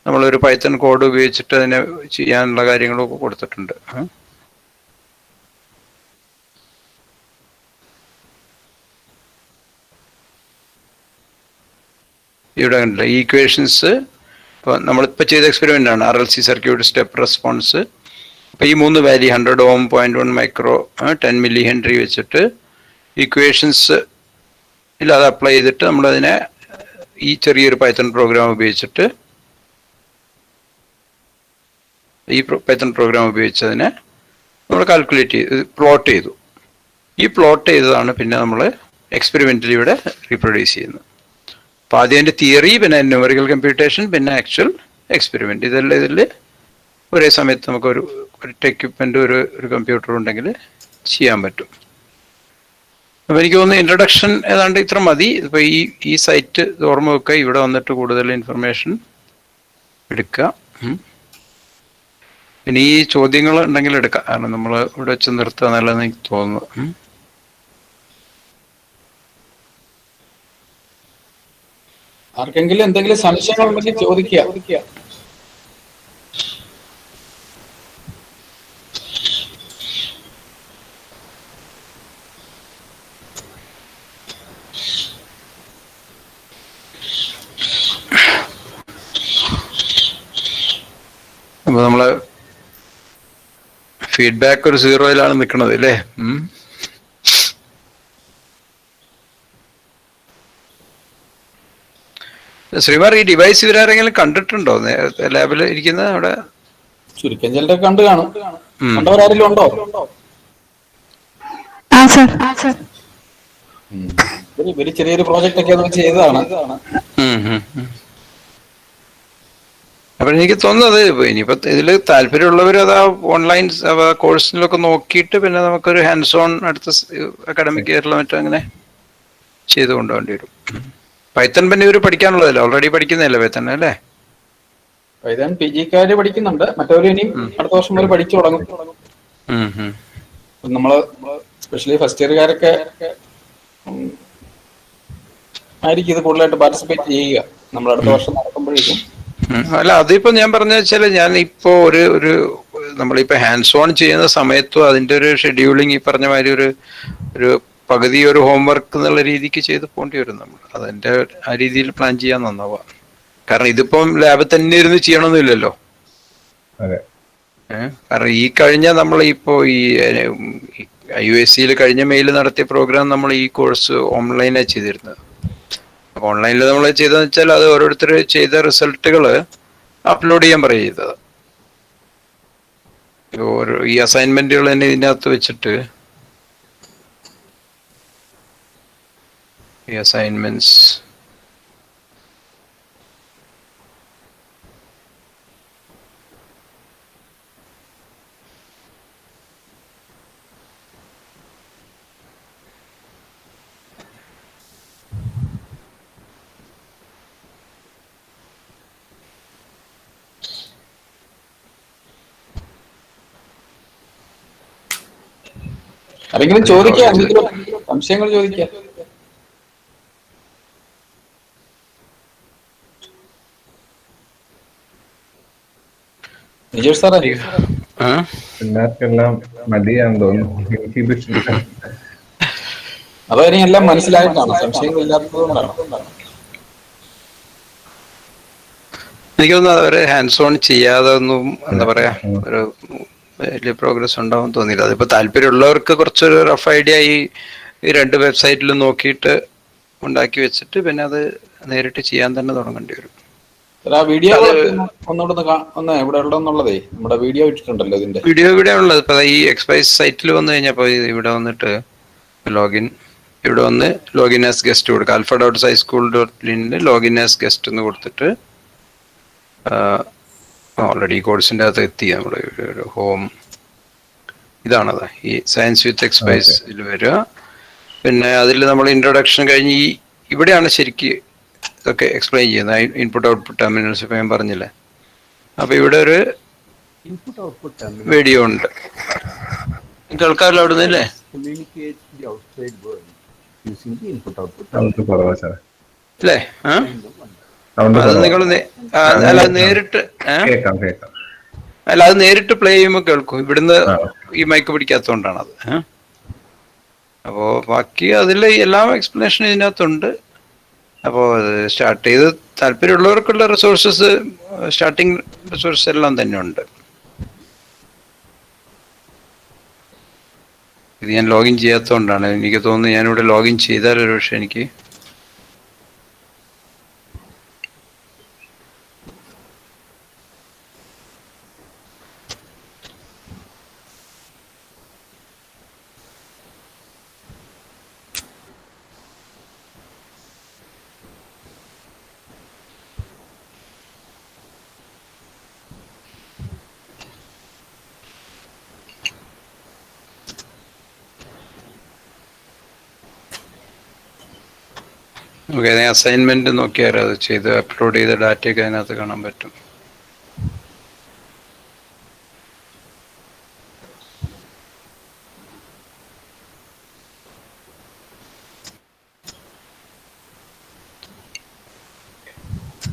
നമ്മളൊരു പൈത്തൺ കോഡ് ഉപയോഗിച്ചിട്ട് അതിനെ ചെയ്യാനുള്ള കാര്യങ്ങളൊക്കെ കൊടുത്തിട്ടുണ്ട്. ഇവിടെ കണ്ടില്ല ഈ ഇക്വേഷൻസ്. ഇപ്പോൾ നമ്മളിപ്പോൾ ചെയ്ത എക്സ്പെരിമെന്റ് ആണ് RLC സർക്യൂട്ട് സ്റ്റെപ്പ് റെസ്പോൺസ്. അപ്പോൾ ഈ 3 value 100 Ohm, 0.1 micro, 10 milli Henry വെച്ചിട്ട് ഇക്വേഷൻസ് അത് അപ്ലൈ ചെയ്തിട്ട് നമ്മളതിനെ ഈ ചെറിയൊരു പൈത്തൺ പ്രോഗ്രാം ഉപയോഗിച്ചിട്ട് അതിനെ നമ്മൾ കാൽക്കുലേറ്റ് ചെയ്ത് പ്ലോട്ട് ചെയ്തു. ഈ പ്ലോട്ട് ചെയ്തതാണ് പിന്നെ നമ്മൾ എക്സ്പെരിമെന്റിൽ ഇവിടെ റീപ്രൊഡ്യൂസ് ചെയ്യുന്നത്. അപ്പോൾ ആദ്യം അതിൻ്റെ തിയറി, പിന്നെ ന്യൂമറിക്കൽ കമ്പ്യൂട്ടേഷൻ, പിന്നെ ആക്ച്വൽ എക്സ്പെരിമെന്റ്. ഇതെല്ലാം ഇതിൽ ഒരേ സമയത്ത് നമുക്ക് ഒരു എക്യുപ്മെന്റ്, ഒരു കമ്പ്യൂട്ടർ ഉണ്ടെങ്കിൽ ചെയ്യാൻ പറ്റും. അപ്പോൾ എനിക്ക് തോന്നുന്നു ഇൻട്രൊഡക്ഷൻ ഏതാണ്ട് ഇത്ര മതി. ഇപ്പോൾ ഈ സൈറ്റ് ഓർമ്മ വെക്കുക, ഇവിടെ വന്നിട്ട് കൂടുതൽ ഇൻഫർമേഷൻ എടുക്കുക. ഇനി ഈ ചോദ്യങ്ങൾ ഉണ്ടെങ്കിൽ എടുക്കാം, കാരണം നമ്മൾ ഇവിടെ വെച്ച് നിർത്തുക നല്ലതെന്ന് എനിക്ക് തോന്നുന്നു. ആർക്കെങ്കിലും എന്തെങ്കിലും സംശയങ്ങൾ ഉണ്ടെങ്കിൽ ചോദിക്കുക. അപ്പൊ നമ്മള് ഫീഡ്ബാക്ക് ഒരു 0-യിലാണ് നിൽക്കുന്നത് അല്ലേ? ശ്രീമാർ, ഈ ഡിവൈസ് ഇവരാരെങ്കിലും കണ്ടിട്ടുണ്ടോ ലാബിൽ ഇരിക്കുന്നത്? അവിടെ ചുരുക്കം ചിലരെ കണ്ടു കാണും. കണ്ടവരാരെങ്കിലും ഉണ്ടോ? ഇവര് ചെറിയൊരു പ്രോജക്റ്റ് ഒക്കെ നമുക്ക് ചെയ്തതാണ്. അപ്പൊ എനിക്ക് തോന്നുന്നത് ഇനിയിപ്പോ ഇതില് താല്പര്യമുള്ളവർ അത് ഓൺലൈൻ കോഴ്സിലൊക്കെ നോക്കിയിട്ട് പിന്നെ നമുക്കൊരു ഹാൻഡ്സ് ഓൺ അടുത്ത അക്കാഡമിക് ഇയറിലോ മറ്റോ അങ്ങനെ ചെയ്ത് കൊണ്ടുപോകേണ്ടി വരും. പൈത്തൺ പിന്നെ ഇവര് പഠിക്കാനുള്ളതല്ലേ, ഓൾറെഡി പഠിക്കുന്നതല്ലേ പൈത്തൺ അല്ലേ? പൈത്തൺ PG-ക്കാര് പഠിക്കുന്നുണ്ട്, മറ്റവര് ഇനിയും അടുത്ത വർഷം വരെ പഠിച്ചു തുടങ്ങും. നമ്മള് സ്പെഷ്യലി ഫസ്റ്റ് ഇയർകാരൊക്കെ ആയിരിക്കും ഇത് കൂടുതലായിട്ട് പാർട്ടിസിപ്പേറ്റ് ചെയ്യുക നമ്മൾ അടുത്ത വർഷം നടക്കുമ്പോഴേക്കും. അല്ല, അതിപ്പോ ഞാൻ പറഞ്ഞ വെച്ചാല് ഞാൻ ഇപ്പോ ഒരു നമ്മളിപ്പോ ഹാൻഡ്സ് ഓൺ ചെയ്യുന്ന സമയത്തും അതിന്റെ ഒരു ഷെഡ്യൂളിങ് ഈ പറഞ്ഞ മാതിരി ഒരു പകുതി ഒരു ഹോംവർക്ക് എന്നുള്ള രീതിക്ക് ചെയ്ത് പോകേണ്ടി വരും നമ്മൾ. അതിന്റെ ആ രീതിയിൽ പ്ലാൻ ചെയ്യാൻ നന്നാവുക. കാരണം ഇതിപ്പം ലാബിൽ തന്നെ ഇരുന്ന് ചെയ്യണമെന്നില്ലല്ലോ. കാരണം ഈ കഴിഞ്ഞ നമ്മൾ ഇപ്പോ ഈ IUAC കഴിഞ്ഞ മെയിൽ നടത്തിയ പ്രോഗ്രാം നമ്മൾ ഈ കോഴ്സ് ഓൺലൈനായി ചെയ്തിരുന്നത്. അപ്പൊ ഓൺലൈനിൽ നമ്മൾ ചെയ്തതെന്ന് വെച്ചാൽ അത് ഓരോരുത്തർ ചെയ്ത റിസൾട്ടുകൾ അപ്ലോഡ് ചെയ്യാൻ പറയുക ചെയ്തത്. ഈ അസൈൻമെന്റുകൾ തന്നെ ഇതിനകത്ത് വെച്ചിട്ട് ഈ അസൈൻമെന്റ്സ് ആരെങ്കിലും ചോദിക്കുക, എന്തെങ്കിലും സംശയങ്ങൾ ചോദിക്കുക. നിജേഷ് സാറേ, എല്ലാവർക്കെല്ലാം മടിയാന്ന് തോന്നുന്നു. അതോ ഇനി എല്ലാം മനസ്സിലായിട്ടാണ്, സംശയങ്ങൾ ഇല്ലാത്തതുകൊണ്ടാണ്? എനിക്ക് തോന്നുന്നു അവര് ഹാൻഡ്സ് ഓൺ ചെയ്യാതെ ഒന്നും എന്താ പറയാ ഒരു വലിയ പ്രോഗ്രസ് ഉണ്ടാവും തോന്നിയില്ല. അതിപ്പോ താല്പര്യമുള്ളവർക്ക് കുറച്ചൊരു റഫ് ഐഡിയ ഈ 2 വെബ്സൈറ്റിലും നോക്കിയിട്ട് ഉണ്ടാക്കി വെച്ചിട്ട് പിന്നെ അത് നേരിട്ട് ചെയ്യാൻ തന്നെ തുടങ്ങേണ്ടി വരും. വീഡിയോ ഒന്നുകൂടെ ഇവിടെ ഉള്ളതെന്നുള്ളതേ നമ്മുടെ വീഡിയോ ഇട്ടിട്ടുണ്ടല്ലോ. ഇതിന്റെ വീഡിയോ ഇവിടെ ഉള്ളത് ഇപ്പൊ ഈ എക്സ്പൈസ് സൈറ്റിൽ വന്നു കഴിഞ്ഞപ്പോ ഇവിടെ വന്നിട്ട് ഇവിടെ വന്ന് ലോഗിൻ ആസ് ഗസ്റ്റ് കൊടുക്കുക. alpha.scischool.in ലോഗിൻ ആസ് ഗസ്റ്റ് എന്ന് കൊടുത്തിട്ട് ഓൾറെഡി കോഴ്സിന്റെ അകത്ത് എത്തി. നമ്മുടെ ഹോം ഇതാണത്, ഈ സയൻസ് വിത്ത് എക്സ്പൈസിൽ വരിക. പിന്നെ അതിൽ നമ്മൾ ഇൻട്രൊഡക്ഷൻ കഴിഞ്ഞ് ഇവിടെയാണ് ശരിക്ക് ഇതൊക്കെ എക്സ്പ്ലെയിൻ ചെയ്യുന്നത്. ഇൻപുട്ട് ഔട്ട്പുട്ട് ടെർമിനൽസ് ഇപ്പൊ ഞാൻ പറഞ്ഞില്ലേ. അപ്പൊ ഇവിടെ ഒരു ഇൻപുട്ട് ഔട്ട്പുട്ട് വീഡിയോ ഉണ്ട്, കേൾക്കാമല്ലോ അവിടെ നിന്നല്ലേ? അല്ലേ? അത് നിങ്ങൾ നേരിട്ട് അത് നേരിട്ട് പ്ലേ ചെയ്യുമ്പോൾ കേൾക്കും. ഇവിടുന്ന് ഈ മൈക്ക് പിടിക്കാത്തതുകൊണ്ടാണ് അത്. അപ്പോ ബാക്കി അതിൽ എല്ലാ എക്സ്പ്ലനേഷനും ഇതിനകത്തുണ്ട്. അപ്പോൾ സ്റ്റാർട്ട് ചെയ്ത് താല്പര്യമുള്ളവർക്കുള്ള റിസോഴ്സസ്, സ്റ്റാർട്ടിങ് റിസോഴ്സസ് എല്ലാം തന്നെ ഉണ്ട്. ഇത് ഞാൻ ലോഗിൻ ചെയ്യാത്തതുകൊണ്ടാണ്. എനിക്ക് തോന്നുന്നു ഞാനിവിടെ ലോഗിൻ ചെയ്താൽ ഒരു പക്ഷേ എനിക്ക് അസൈൻമെന്റ് നോക്കിയാൽ അത് ചെയ്ത് അപ്ലോഡ് ചെയ്ത ഡാറ്റയൊക്കെ അതിനകത്ത് കാണാൻ പറ്റും.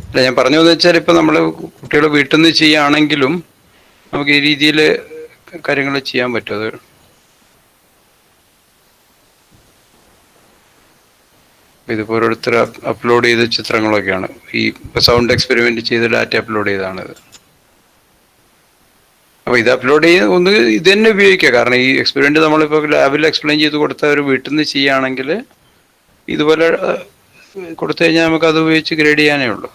അല്ല, ഞാൻ പറഞ്ഞു എന്ന് വെച്ചാൽ ഇപ്പൊ നമ്മള് കുട്ടികൾ വീട്ടിൽ നിന്ന് ചെയ്യുകയാണെങ്കിലും നമുക്ക് ഈ രീതിയിൽ കാര്യങ്ങൾ ചെയ്യാൻ പറ്റും. അത് ഇതിപ്പോ ഓരോരുത്തർ അപ്ലോഡ് ചെയ്ത ചിത്രങ്ങളൊക്കെയാണ്. ഈ സൗണ്ട് എക്സ്പെരിമെന്റ് ചെയ്ത് ഡാറ്റ അപ്ലോഡ് ചെയ്തതാണിത്. അപ്പൊ ഇത് അപ്ലോഡ് ചെയ്ത് ഒന്ന് ഇത് തന്നെ ഉപയോഗിക്കുക. കാരണം ഈ എക്സ്പെരിമെന്റ് നമ്മളിപ്പോ ലാബിൽ എക്സ്പ്ലെയിൻ ചെയ്ത് കൊടുത്ത ഒരു വീട്ടിൽ നിന്ന് ചെയ്യുകയാണെങ്കിൽ ഇതുപോലെ കൊടുത്തു കഴിഞ്ഞാൽ നമുക്ക് അത് ഉപയോഗിച്ച് ഗ്രേഡ് ചെയ്യാനേ ഉള്ളൂ.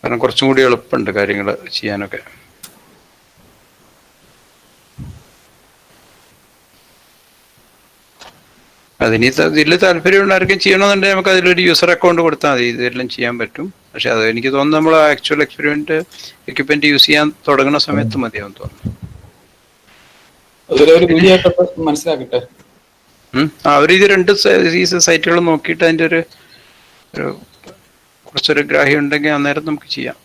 കാരണം കുറച്ചും കൂടി എളുപ്പമുണ്ട് കാര്യങ്ങൾ ചെയ്യാനൊക്കെ. അതിന് ഇതിൽ താല്പര്യമുള്ള ആർക്കും ചെയ്യണമെന്നുണ്ടെങ്കിൽ നമുക്ക് അതിലൊരു യൂസർ അക്കൗണ്ട് കൊടുത്താൽ മതി, ഇതെല്ലാം ചെയ്യാൻ പറ്റും. പക്ഷെ അത് എനിക്ക് തോന്നുന്നു നമ്മൾ ആക്ച്വൽ എക്സ്പെരിമെന്റ് എക്യുപ്മെന്റ് യൂസ് ചെയ്യാൻ തുടങ്ങുന്ന സമയത്ത് മതിയാവും തോന്നുന്നു. മനസ്സിലാക്കട്ടെ. അവർ ഇത് രണ്ട് സൈറ്റുകൾ നോക്കിയിട്ട് അതിന്റെ ഒരു കുറച്ചൊരു ഗ്രാഹ്യം ഉണ്ടെങ്കിൽ അന്നേരം നമുക്ക് ചെയ്യാം.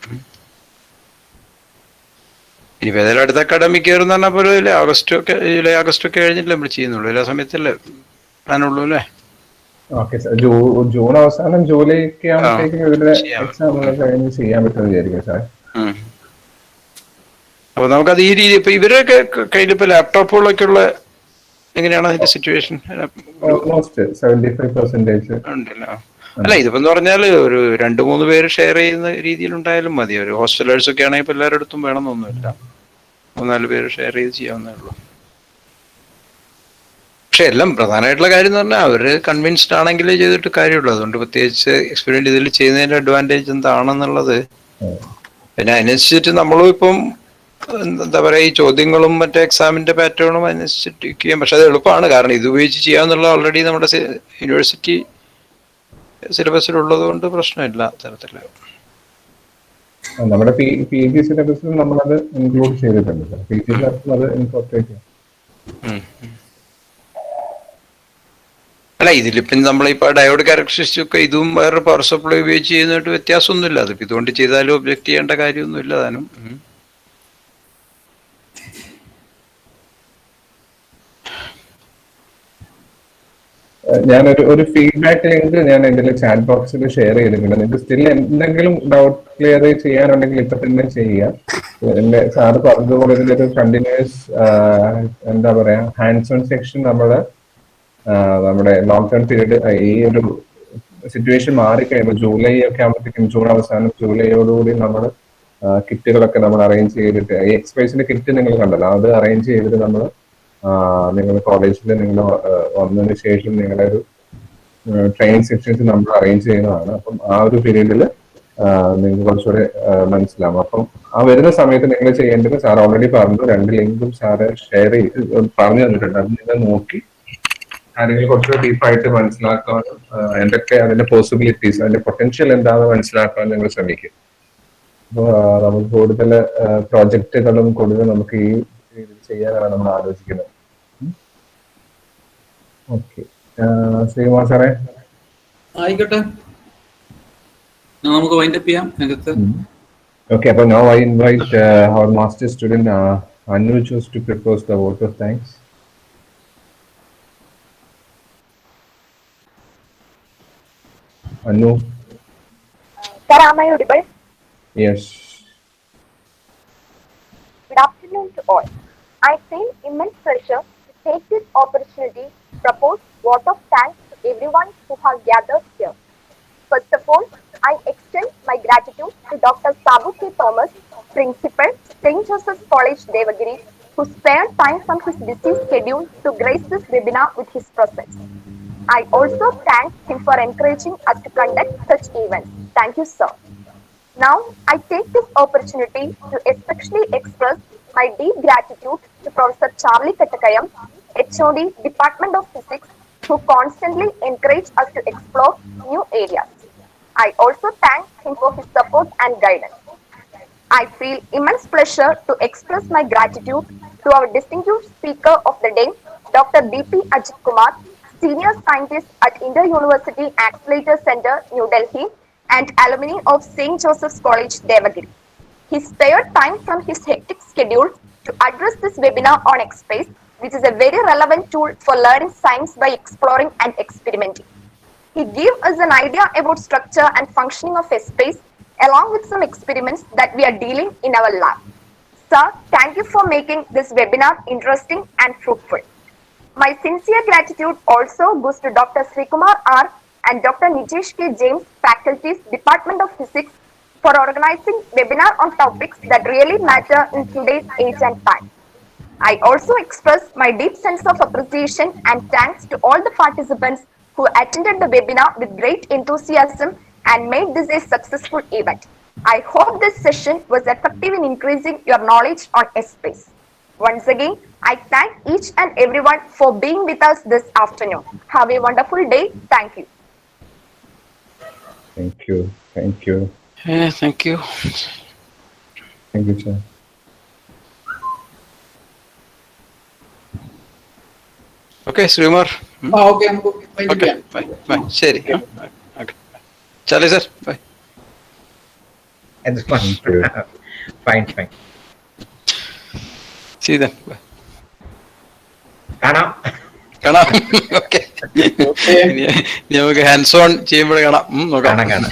ഇനി ഏതായാലും അടുത്ത അക്കാഡമിക് ഇയർ എന്ന് പറഞ്ഞാൽ പോലെ ജൂലൈ ആഗസ്റ്റ് ഒക്കെ കഴിഞ്ഞിട്ട് നമ്മൾ ചെയ്യുന്നുള്ളൂ. എല്ലാ സമയത്തല്ലേ പ്ലാനുള്ളൂ അല്ലേ? ഓക്കെ സാർ, ജൂൺ അവസാനം ജൂലൈക്ക് ആകുമ്പോഴത്തേക്കും ഇവരുടെ എക്സാം കഴിഞ്ഞ് ചെയ്യാൻ പറ്റുമെന്ന് വിചാരിക്കും സാർ. അപ്പൊ നമുക്കത് ഈ രീതി ഇപ്പൊ ഇവരൊക്കെ കയ്യിൽ ഇപ്പൊ ലാപ്ടോപ്പുകളൊക്കെ ഉള്ള എങ്ങനെയാണ് അതിന്റെ സിറ്റുവേഷൻ? ഓൾമോസ്റ്റ് 75% ഉണ്ടല്ലോ. അല്ല, ഇതിപ്പോ പറഞ്ഞാൽ ഒരു 2-3 പേര് ഷെയർ ചെയ്യുന്ന രീതിയിൽ ഉണ്ടായാലും മതി. ഒരു ഹോസ്റ്റലേഴ്സ് ഒക്കെ ആണെങ്കിൽ ഇപ്പൊ എല്ലാവരുടെ അടുത്തും വേണമെന്നൊന്നുമില്ല. 3-4 പേര് ഷെയർ ചെയ്ത് ചെയ്യാവുന്നേ ഉള്ളൂ. പക്ഷെ എല്ലാം പ്രധാനമായിട്ടുള്ള കാര്യം എന്ന് പറഞ്ഞാൽ അവര് കൺവിൻസ്ഡ് ആണെങ്കിലേ ചെയ്തിട്ട് കാര്യമുള്ളൂ. അതുകൊണ്ട് പ്രത്യേകിച്ച് എക്സ്പെരിമെന്റ് ഇതിൽ ചെയ്യുന്നതിന്റെ അഡ്വാൻറ്റേജ് എന്താണെന്നുള്ളത് പിന്നെ അതിനനുസരിച്ചിട്ട് നമ്മളും ഇപ്പം എന്താ പറയാ ഈ ചോദ്യങ്ങളും മറ്റേ എക്സാമിന്റെ പാറ്റേണും അതിനനുസരിച്ചിട്ട് ചെയ്യാം. പക്ഷെ അത് എളുപ്പമാണ്, കാരണം ഇത് ഉപയോഗിച്ച് ചെയ്യാന്നുള്ള ഓൾറെഡി നമ്മുടെ യൂണിവേഴ്സിറ്റി സിലബസിലുള്ളത് കൊണ്ട് പ്രശ്നമില്ല തരത്തില്. നമ്മുടെ PG സിലബസിൽ നമ്മളത് ഇൻക്ലൂഡ് ചെയ്തിട്ടുണ്ട്. PG സിലബസിൽ അത് ഇൻകോർപ്പറേറ്റ് ചെയ്യാം. അല്ല, ഇതിലിപ്പം നമ്മളിപ്പോ ഡയോഡ് ക്യാരക്ടറിസ്റ്റിക്സ് ഒക്കെ ഇതും വേറെ പവർ സപ്ലൈ ഉപയോഗിച്ച് ചെയ്യുന്നതായിട്ട് വ്യത്യാസമൊന്നുമില്ല. അതിപ്പോ ഇതുകൊണ്ട് ചെയ്താലും ഒബ്ജക്ട് ചെയ്യേണ്ട കാര്യമൊന്നുമില്ല താനും. ഞാനൊരു ഫീഡ്ബാക്ക് ലിങ്ക് ഞാൻ ഇതിന്റെ ചാറ്റ് ബോക്സിൽ ഷെയർ ചെയ്തിട്ടുണ്ട്. നിങ്ങൾക്ക് സ്റ്റിൽ എന്തെങ്കിലും ഡൗട്ട് ക്ലിയർ ചെയ്യാനുണ്ടെങ്കിൽ ഇപ്പൊ തന്നെ ചെയ്യാം. എന്റെ സാറ് പറഞ്ഞതുപോലെ ഇതിന്റെ ഒരു കണ്ടിന്യൂസ് എന്താ പറയാ ഹാൻഡ്സ് ഓൺ സെക്ഷൻ നമ്മുടെ ലോങ് ടേം പീരീഡ് ഈ ഒരു സിറ്റുവേഷൻ മാറിക്കഴിയുമ്പോൾ ജൂലൈ ഒക്കെ ആകുമ്പോഴത്തേക്കും, ജൂൺ അവസാനം ജൂലൈയോടുകൂടി നമ്മൾ കിറ്റുകളൊക്കെ നമ്മൾ അറേഞ്ച് ചെയ്തിട്ട്, ഈ എക്സ്പൈസിന്റെ കിറ്റ് നിങ്ങൾ കണ്ടല്ലോ, അത് അറേഞ്ച് ചെയ്തിട്ട് നമ്മൾ നിങ്ങൾ കോളേജിൽ നിങ്ങൾ വന്നതിന് ശേഷം നിങ്ങളുടെ ഒരു ട്രെയിനിങ് സെക്ഷൻസ് നമ്മൾ അറേഞ്ച് ചെയ്യുന്നതാണ്. അപ്പം ആ ഒരു പീരീഡിൽ നിങ്ങൾക്ക് കുറച്ചുകൂടെ മനസ്സിലാവും. അപ്പം ആ വരുന്ന സമയത്ത് നിങ്ങൾ ചെയ്യേണ്ടത് സാർ ഓൾറെഡി പറഞ്ഞു, 2 ലിങ്കും സാറ് ഷെയർ ചെയ്ത് പറഞ്ഞു തന്നിട്ടുണ്ട്. അത് നിങ്ങൾ നോക്കി കാര്യങ്ങൾ കുറച്ചുകൂടെ ഡീപ്പായിട്ട് മനസ്സിലാക്കാനും എന്തൊക്കെ അതിന്റെ പോസിബിലിറ്റീസ്, അതിന്റെ പൊട്ടൻഷ്യൽ എന്താണെന്ന് മനസ്സിലാക്കാൻ നിങ്ങൾ ശ്രമിക്കും. അപ്പോൾ നമുക്ക് കൂടുതൽ പ്രോജക്റ്റുകളും കൂടുതൽ നമുക്ക് ഈ രീതിയിൽ ചെയ്യാനാണ് നമ്മൾ ആലോചിക്കുന്നത്. ഓക്കെ, ശ്രീകുമാർ സാറേ ആയിക്കോട്ടെ, നമുക്ക് വൈൻഡപ്പ് ചെയ്യാം. Okay, അപ്പോൾ now I invite our master student Anuj to propose the vote of thanks. Anu. Sir, am I audible? Yes. Good afternoon to all. I feel immense pleasure to take this opportunity to propose vote of thanks to everyone who has gathered here. First of all, I extend my gratitude to Dr. Sabu K. Thomas, Principal, St.Joseph College, Devagiri, who spared time from his busy schedule to grace this webinar with his presence. I also thank him for encouraging us to conduct such events. Thank you, sir. Now, I take this opportunity to especially express my deep gratitude to Professor Charlie Kattakayam, HOD, Department of Physics, who constantly encourage us to explore new areas. I also thank him for his support and guidance. I feel immense pleasure to express my gratitude to our distinguished speaker of the day, Dr. B.P. Ajit Kumar, Senior Scientist at Inter-University Accelerator Center, New Delhi, and alumni of St. Joseph's College, Devagiri. He spared time from his hectic schedule to address this webinar on Expeyes, which is a very relevant tool for learning science by exploring and experimenting. He gave us an idea about structure and functioning of Expeyes along with some experiments that we are dealing in our lab. Sir, thank you for making this webinar interesting and fruitful. My sincere gratitude also goes to Dr. Srikumar R. and Dr. Nijesh K. James, faculty's Department of Physics, for organizing webinar on topics that really matter in today's age and time. I also express my deep sense of appreciation and thanks to all the participants who attended the webinar with great enthusiasm and made this a successful event. I hope this session was effective in increasing your knowledge on Expeyes. Once again, I thank each and everyone for being with us this afternoon. Have a wonderful day. Thank you. Thank you. Thank you. Yeah, thank you. Thank you, sir. Okay, Srikumar. Okay, Okay, bye. Sheri. Okay. Charlie sir, bye. And this one. Fine. See you then. Bye. കാണാം. Okay. ഇനി നമുക്ക് hands on ചെയ്യുമ്പോൾ കാണാം. നോക്കാം. കാണാം.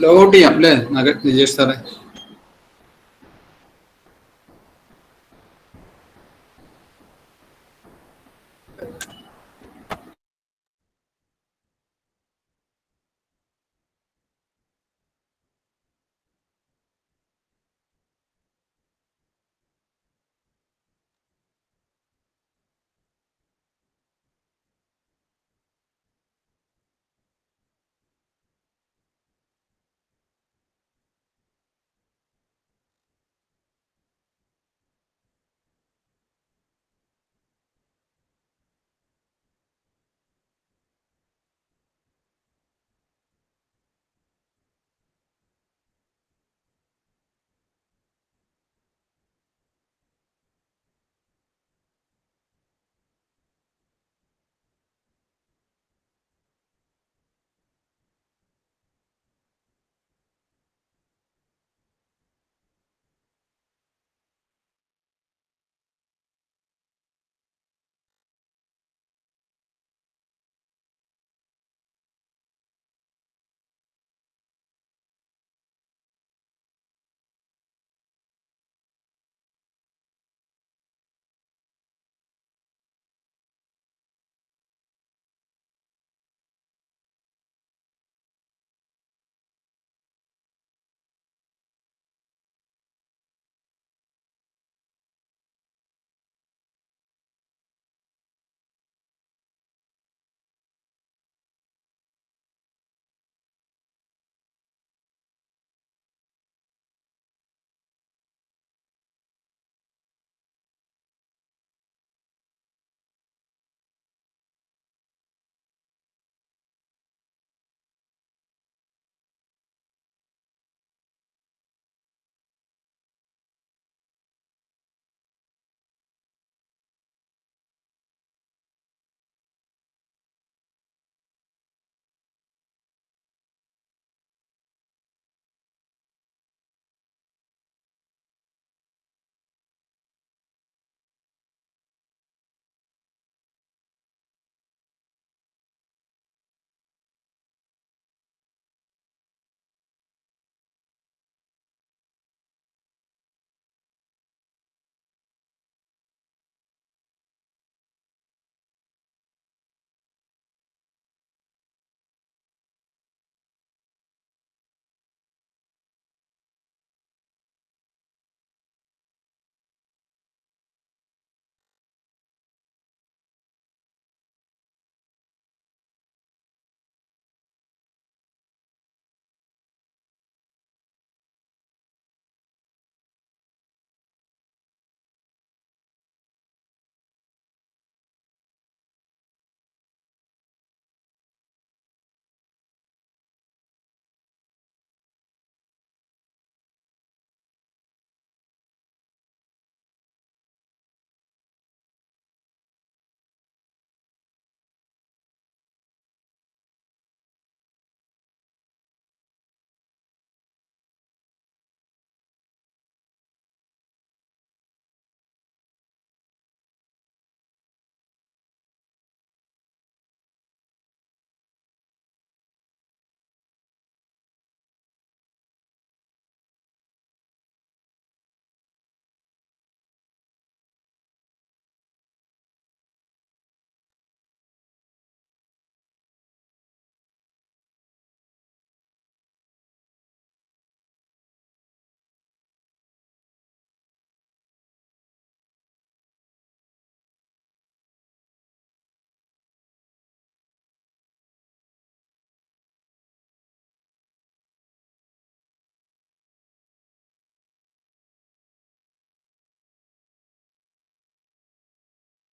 Log out ചെയ്യാം അല്ലേ നിജേഷ് സാറേ?